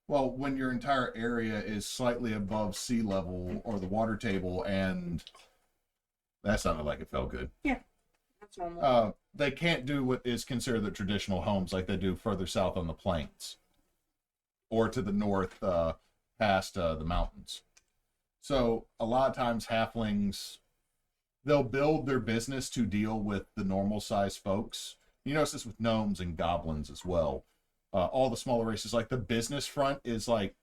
Well, when your entire area is slightly above sea level or the water table, and that sounded like it felt good. Yeah, that's normal. They can't do what is considered the traditional homes like they do further south on the plains or to the north past the mountains. So a lot of times halflings, they'll build their business to deal with the normal size folks. You notice this with gnomes and goblins as well. All the smaller races, like the business front is like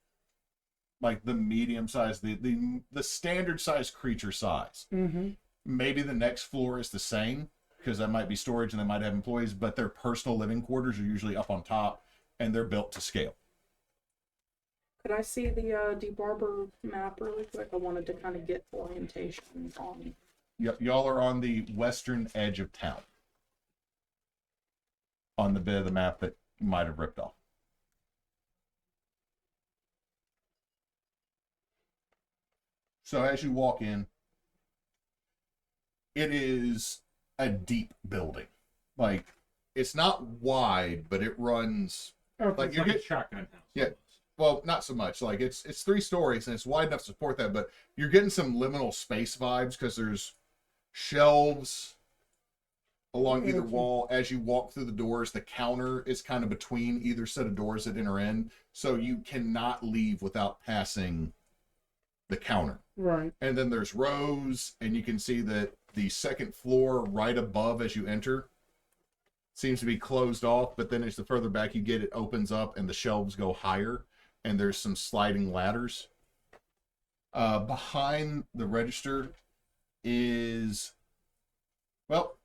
the medium size, the standard size creature size. Mm-hmm. Maybe the next floor is the same because that might be storage and they might have employees, but their personal living quarters are usually up on top and they're built to scale. Could I see the Deep Arbor map really quick? I wanted to kind of get orientation on. Y'all are on the western edge of town. On the bit of the map that you might have ripped off. So as you walk in, it is a deep building. Like, it's not wide, but it runs Okay. like It's you like get a shotgun house. Yeah. Well, not so much. Like it's 3 stories and it's wide enough to support that, but you're getting some liminal space vibes because there's shelves along either wall. As you walk through the doors, the counter is kind of between either set of doors that enter in, so you cannot leave without passing the counter. Right. And then there's rows, and you can see that the second floor right above as you enter seems to be closed off, but then as the further back you get, it opens up and the shelves go higher, and there's some sliding ladders. Behind the register is, well,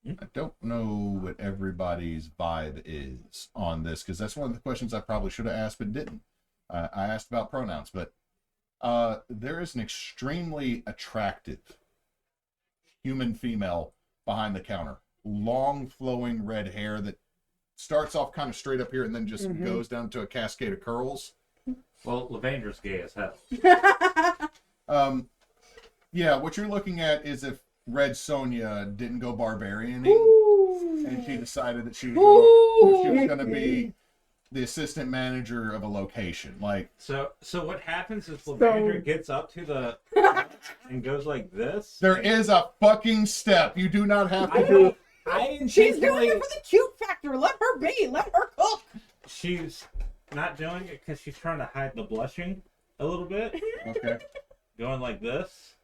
I don't know what everybody's vibe is on this, because that's one of the questions I probably should have asked but didn't. I asked about pronouns, but there is an extremely attractive human female behind the counter. Long flowing red hair that starts off kind of straight up here and then just goes down to a cascade of curls. Well, Levandra's gay as hell. Yeah, what you're looking at is if Red Sonja didn't go barbarian and she decided that she was going to be the assistant manager of a location. Like, So what happens is Levandra gets up to the and goes like this. there is a fucking step. You do not have to I do. She's doing it for the cute factor. Let her be. Let her cook. She's not doing it because she's trying to hide the blushing a little bit. Okay. Going like this?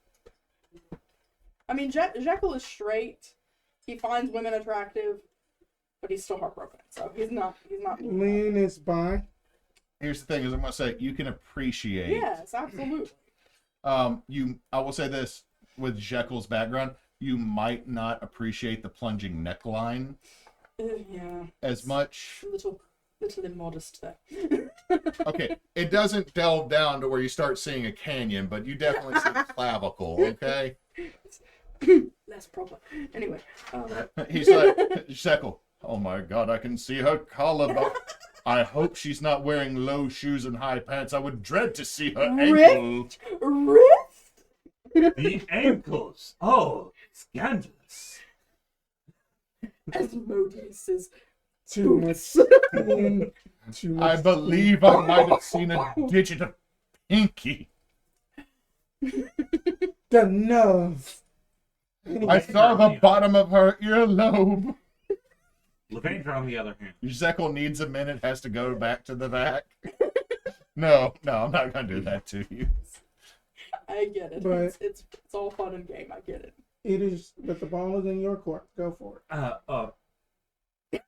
I mean, Jekyll is straight. He finds women attractive, but he's still heartbroken. So he's not. Lean is bi. Here's the thing: is I'm gonna say you can appreciate. Yes, absolutely. I will say this with Jekyll's background, you might not appreciate the plunging neckline Yeah. as much. Little immodest there. Okay, it doesn't delve down to where you start seeing a canyon, but you definitely see clavicle. Okay, Less proper. Anyway. he's like Jekyll. Oh my God, I can see her collarbone. I hope she's not wearing low shoes and high pants. I would dread to see her ankle. Rift? The ankles. Oh, scandalous. Asmodeus is Too much. Too much. I believe I might have seen a digit of pinky. The nose. I saw the bottom of her earlobe. Levandra, on the other hand. Jekyll needs a minute, has to go back to the back. No, I'm not gonna do that to you. I get it. But- It's all fun and game. I get it. It is, but the ball is in your court. Go for it.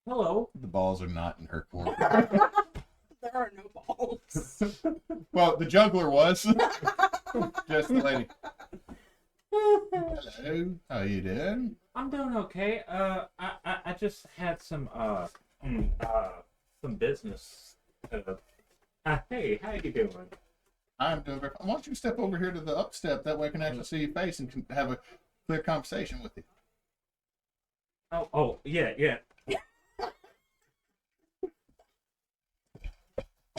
Hello. The balls are not in her court. There are no balls. Well, the juggler was. Just the lady. Hello, how you doing? I'm doing okay. I just had some business. Hey, how you doing? I'm doing very fine. Why don't you step over here to the upstep? That way I can actually see your face and can have a clear conversation with you. Oh, yeah.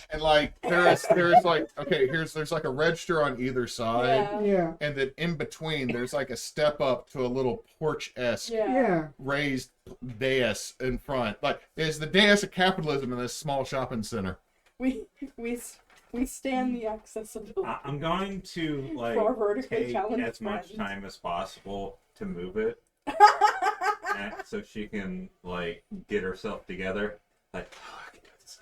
And like there's like okay, there's like a register on either side. Yeah. Yeah. And then in between, there's like a step up to a little porch-esque Yeah. raised dais in front. Like, is the dais of capitalism in this small shopping center? We stand the accessibility. I'm going to For our vertically take challenged as much friends. time as possible to move it, so she can get herself together. I can do this.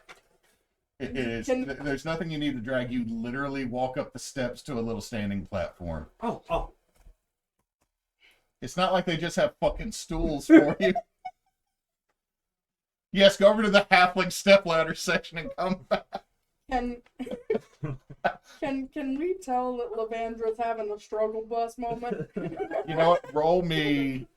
It is. There's nothing you need to drag. You literally walk up the steps to a little standing platform. Oh. It's not like they just have fucking stools for you. Yes, go over to the halfling stepladder section and come back. Can we tell that Levandra's having a struggle bus moment? You know what? Roll me.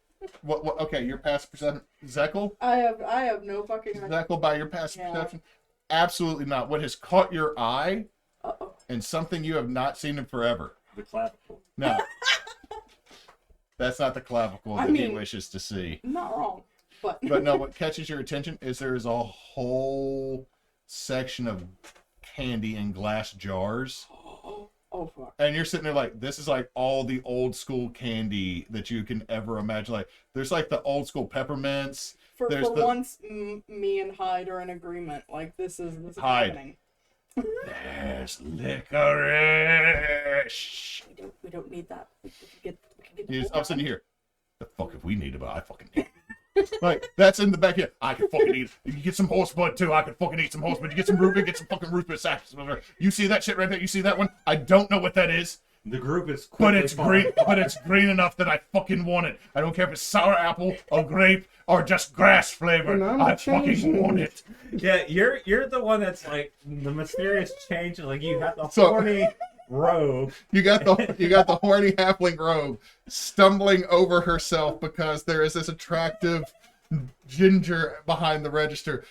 What? Okay, your passive perception. Zekyll? I have no fucking idea. Zekyll, by your passive Yeah. perception? Absolutely not. What has caught your eye Uh-oh. and something you have not seen in forever? The clavicle. No. That's not the clavicle that he wishes to see. Not wrong, but But no, what catches your attention is there is a whole section of candy in glass jars. oh fuck. And you're sitting there like, this is like all the old school candy that you can ever imagine. Like, there's like the old school peppermints. For There's the- once, me and Hyde are in agreement. Like this is Hyde. happening. There's licorice. We don't need that. We can get You just, all of a sudden you hear, the fuck if we need it, but I fucking need it. Like, that's in the back here. I can fucking eat it. You can get some horse blood too. I can fucking eat some horse blood. You get some ruby, get some fucking ruby sacks. You see that shit right there? You see that one? I don't know what that is. The group is But quickly it's falling green. apart. But it's green enough that I fucking want it. I don't care if it's sour apple or grape or just grass flavor. And I'm I changing. fucking want it. Yeah, you're the one that's the mysterious change. Like you have the So- horny rogue. You got the horny halfling rogue stumbling over herself because there is this attractive ginger behind the register.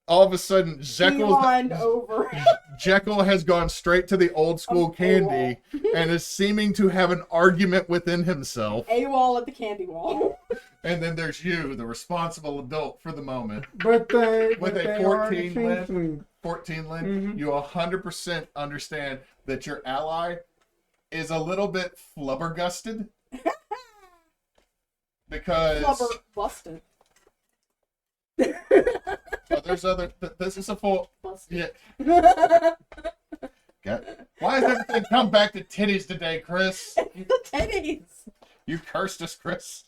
All of a sudden, beelined over. Jekyll has gone straight to the old school candy and is seeming to have an argument within himself. AWOL at the candy wall. And then there's you, the responsible adult for the moment. But they, With but a they 14 already left. changed me. 14 Lynn, Mhm. you 100% understand that your ally is a little bit flubbergusted. Because Flubber busted. there's other. This is a full. Busted. Yeah. Why has everything come back to titties today, Kris? The titties. You cursed us, Kris.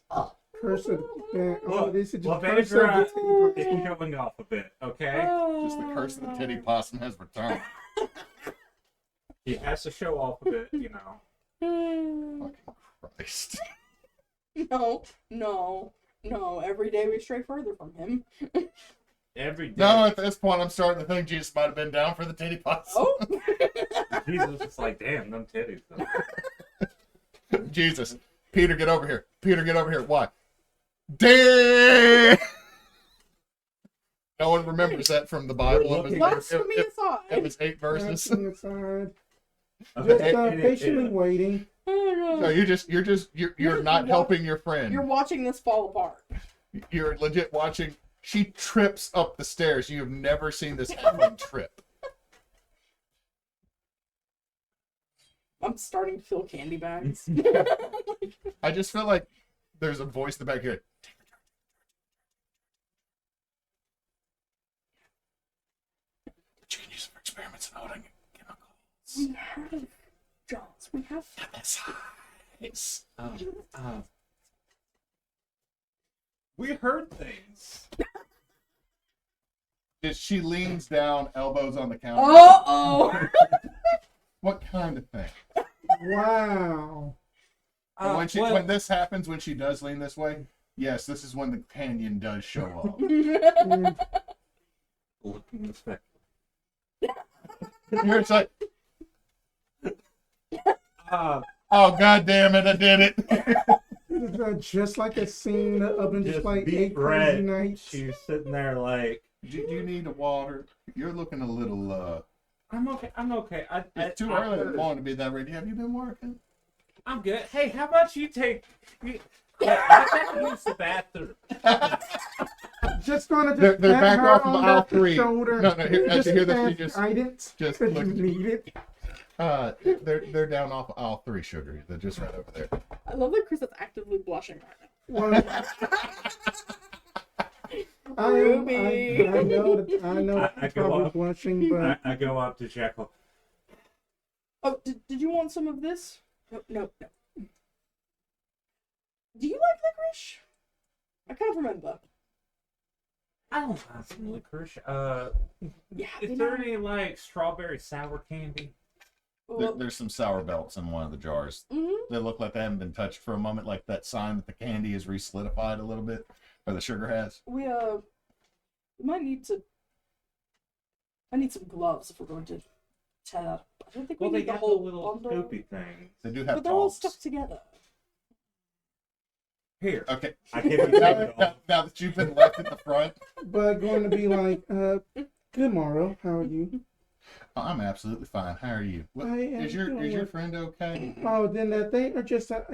Curse of the Look, this is just Levandra curse of the titty is person. showing off a bit, okay? Just the curse of the titty possum has returned. He has to show off a bit, you know. Fucking Christ. No. Every day we stray further from him. Every day. No, at this point, I'm starting to think Jesus might have been down for the titty pots. Oh. Jesus is like, damn, them titties. Jesus. Peter, get over here. Peter, get over here. Why? Damn! No one remembers that from the Bible. Blasphemy It aside. was 8 verses. Blasphemy aside. Okay, Just and patiently waiting. Oh, No, you're not helping your friend. You're watching this fall apart. You're legit watching. She trips up the stairs. You have never seen this halfling trip. I'm starting to feel candy bags. I just feel like there's a voice in the back here. You can use it for experiments and holding chemicals. We have Jones. We have. That's nice. we heard things. She leans down, elbows on the counter. Oh. What kind of thing? Wow. And when this happens, when she does lean this way, yes, this is when the canyon does show up. Looking respect. You're just like, Uh, oh, god damn it, I did it. Just like a scene of just just like deep 8 Crazy red. Nights. She's sitting there like, Do you need a water? You're looking a little, I'm okay. it's too early in the morning to be that ready. Have you been working? I'm good. Hey, how about you take... I have to use the bathroom. Just gonna They're pat back her off of on aisle the 3. shoulder. No, here, as you hear this, you ask just guidance, just 'cause look. you need it. They're down off aisle 3, sugar. They're just right over there. I love that Chris is actively blushing right now. Well, I Ruby. know. I I'm go probably up. blushing, but I go up to Jekyll. Oh, did you want some of this? No. Do you like licorice? I can't remember. I don't want some licorice. Yeah. Is there any, like, strawberry sour candy? There's some sour belts in one of the jars. Mm-hmm. They look like they haven't been touched for a moment, like that sign that the candy is re-solidified a little bit, or the sugar has. We might need to. I need some gloves if we're going to tear that up. I don't think Well, we they need the got the whole little bundle. scoopy things. They do have But they're all tongs. stuck together. Here. Okay. I give you now that you've been left at the front, going to be like, good morrow. How are you? oh, I'm absolutely fine. How are you? What, I am is your doing friend okay? Oh, then they are just a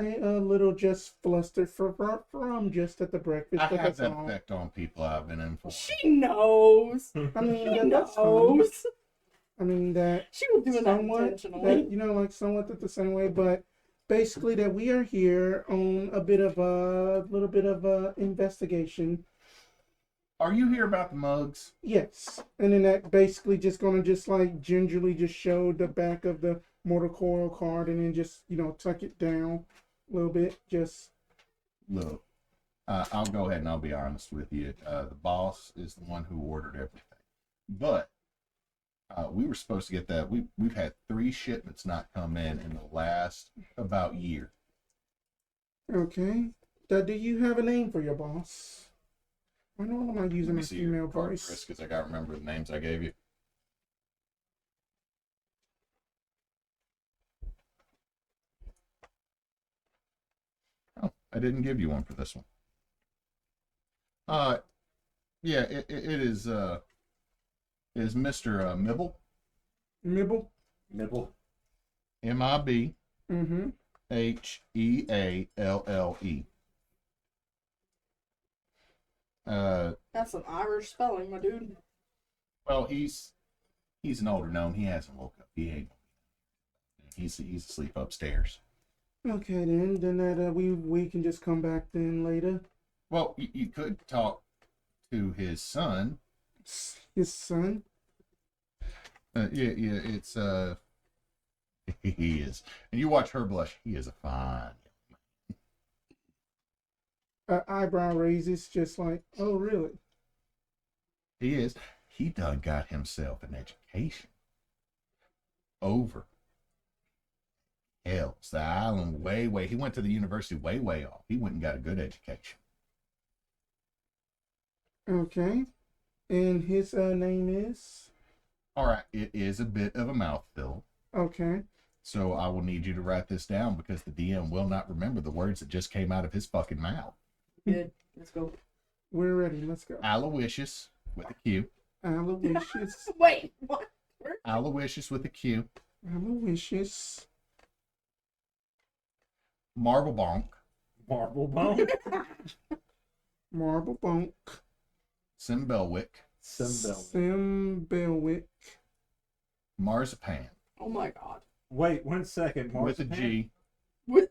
little just flustered from just at the breakfast. I but have that's that all. effect on people I've been in for. She knows. I mean, She that's fine. knows. I mean that She was doing that somewhat, intentionally. like somewhat the same way, but basically that we are here on a little bit of a investigation. Are you here about the mugs? Yes, and then that basically just gonna just like gingerly just show the back of the mortal coil card, and then just tuck it down a little bit. Just Look, I'll go ahead and I'll be honest with you. The boss is the one who ordered everything, but we were supposed to get that. We've had 3 shipments not come in the last about year. okay. Do you have a name for your boss? I know I'm not using Let my me see your female card, voice. Kris, because I got to remember the names I gave you. Oh, I didn't give you one for this one. Yeah, it is Mr. Mibble. Mibble. Nibble. MIBHEALLE. Mm-hmm. That's an Irish spelling, my dude. Well, he's an older gnome. He hasn't woke up. He's asleep upstairs. Okay, then that we can just come back then later. Well, you could talk to his son. His son. Yeah, it's he is, and you watch her blush. He is a fine. Eyebrow raises, just like, oh really? He is. He done got himself an education over Hell, it's the island way. He went to the university way off. He went and got a good education. Okay. And his name is? All right, it is a bit of a mouthful. Okay. So I will need you to write this down because the DM will not remember the words that just came out of his fucking mouth. Good. Let's go. We're ready. Let's go. Aloysius with a Q. Aloysius. Wait, what? Aloysius with a Q. Aloysius. Marble Bonk. Marble bone. Marble Bonk. Simbelwick. Simbelwick. Marzipan. Oh my god. Wait 1 second. With a G. With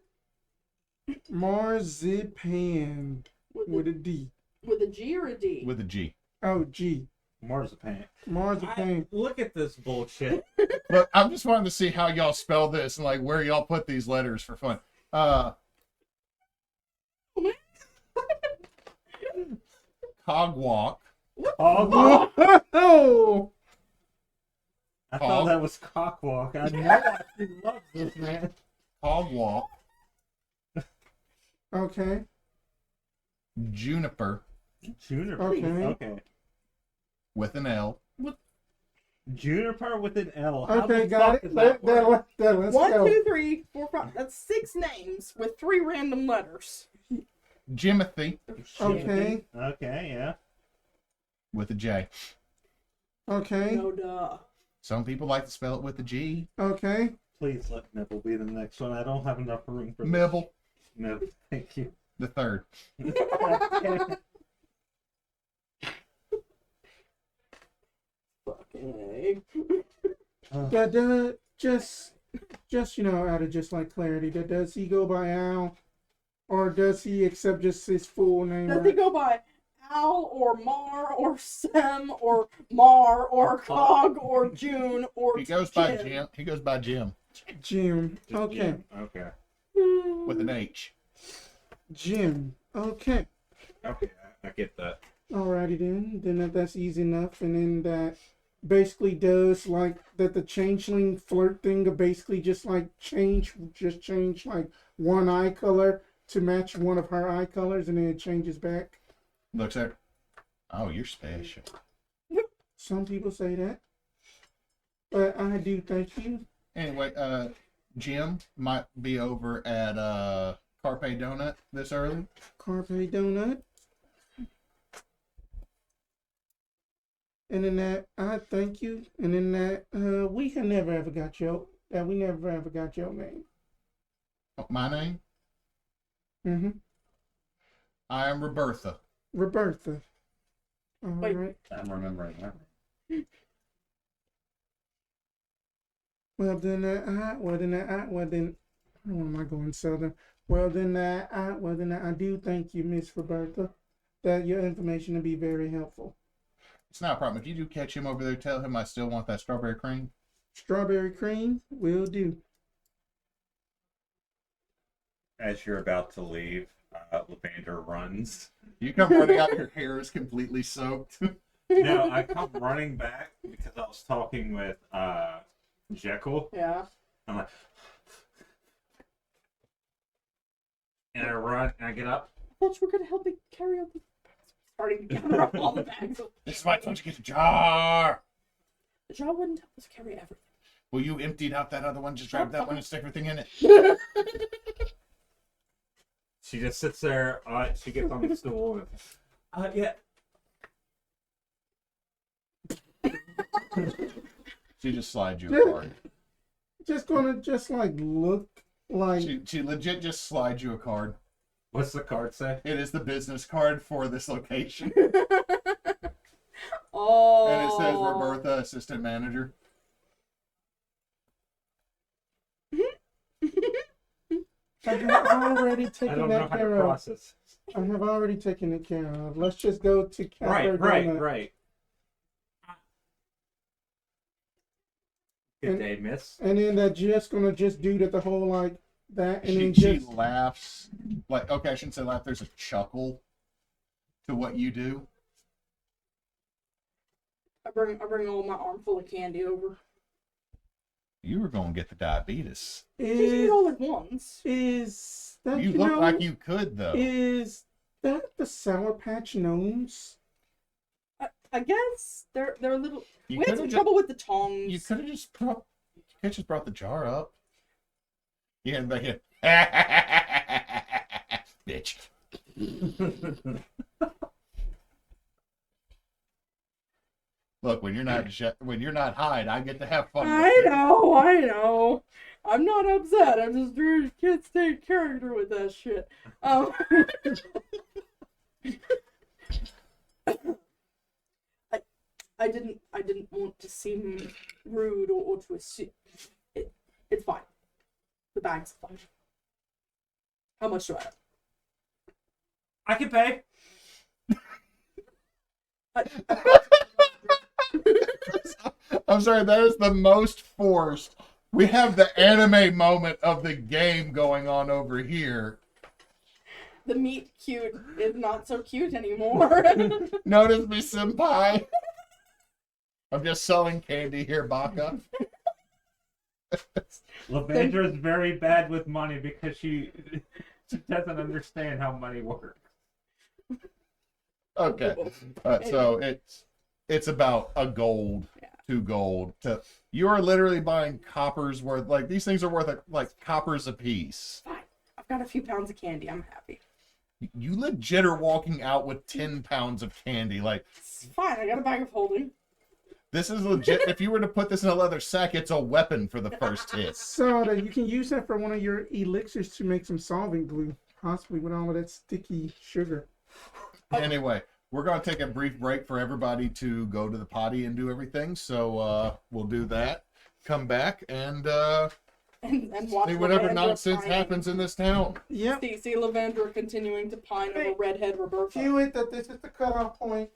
Marzipan. With a D. with a G or a D? With a G. Oh, G. Marzipan. Marzipan. Look at this bullshit. Look, I'm just wanting to see how y'all spell this and like where y'all put these letters for fun. Cogwalk. Oh, Oh! I thought that was cockwalk. I know I love this man. Cogwalk. Okay. Juniper Juniper. Okay. Okay. with an L. Juniper with an L. How Okay, the got fuck it. does that work? Let's 1, go. 2, 3, 4, 5. That's 6 names with 3 random letters. Jimothy Okay. Okay, yeah. with a J. Okay. No duh. Some people like to spell it with a G. Okay. Please let Nibble be the next one. I don't have enough room for this. Mibble, No, thank you. the third. Fucking But just out of just like clarity, does he go by Al, or does he accept just his full name? Does he go by Al or Mar or Sem or Mar or Cog or June or He goes by Jim. He goes by Jim Jim? Just Okay. Jim. Okay. with an H. Jim. Okay. Okay, I get that. Alrighty then. Then that's easy enough. And then that basically does like that the changeling flirt thing of basically just like change like one eye color to match one of her eye colors, and then it changes back. Looks at her. Oh, you're special. Some people say that, but I do thank you. Anyway, Jim might be over at Carpe Donut this early. Carpe Donut. And then that I thank you. And then that we have never ever got your name. Oh, my name? Mm-hmm. I am Roberta. Roberta. All Wait. right. I'm remembering that. Well then what am I going southern? Well then I do thank you, Miss Roberta. That your information will be very helpful. It's not a problem. If you do catch him over there, tell him I still want that strawberry cream. Strawberry cream will do. As you're about to leave, Levandra runs. You come running out, your hair is completely soaked. No, I come running back because I was talking with Jekyll. Yeah. I'm like, and I run and I get up. I thought you were gonna help me carry all the bags. Starting to gather up all the bags. This is why I told you to get the jar. The jar wouldn't help us carry everything. Well, you emptied out that other one. Just grab that one and stick everything in it. She just sits there. She gets on the stool. And, yeah. She just slides you a card. Just gonna like look like She legit just slides you a card. What's the card say? It is the business card for this location. Oh. And it says Roberta, assistant manager. I have already I taken don't know that how to care of. process. I have already taken it care of. Let's just go to Caliber Right. Donut. Good And- day, miss. And then that just gonna just do that the whole like that, and then She just laughs. Like, okay, I shouldn't say laugh. There's a chuckle to what you do. I bring all my armful of candy over. You were gonna get the diabetes. Just eat Is all at once. that You look like you could though. Is that the Sour Patch Gnomes? I guess they're a little. You We had could've some ju- trouble with the tongs. You could have just brought the jar up. You had back here, bitch. Look, when you're not Hyde, I get to have fun. I know. I'm not upset. I'm just trying to can't stay in character with that shit. I didn't want to seem rude or to assume. It's fine. The bag's fine. How much do I have? I can pay. I'm sorry, that is the most forced. We have the anime moment of the game going on over here. The meat cute is not so cute anymore. Notice me, senpai. I'm just selling candy here, Baka. Levandra is very bad with money because she doesn't understand how money works. Okay. So it's about a gold, 2 gold. You are literally buying coppers worth, like, these things are worth like coppers a piece. Fine. I've got a few pounds of candy. I'm happy. You legit are walking out with 10 pounds of candy. Like, It's fine. I got a bag of holding. this is legit. If you were to put this in a leather sack, it's a weapon for the first hit. So that you can use that for one of your elixirs to make some solving glue, possibly with all of that sticky sugar. Anyway, we're going to take a brief break for everybody to go to the potty and do everything. So we'll do that. Come back and watch see whatever Levandra nonsense pining. happens in this town. Yep. See Levandra continuing to pine over redhead Roberta. Cue it that this is the cutoff point.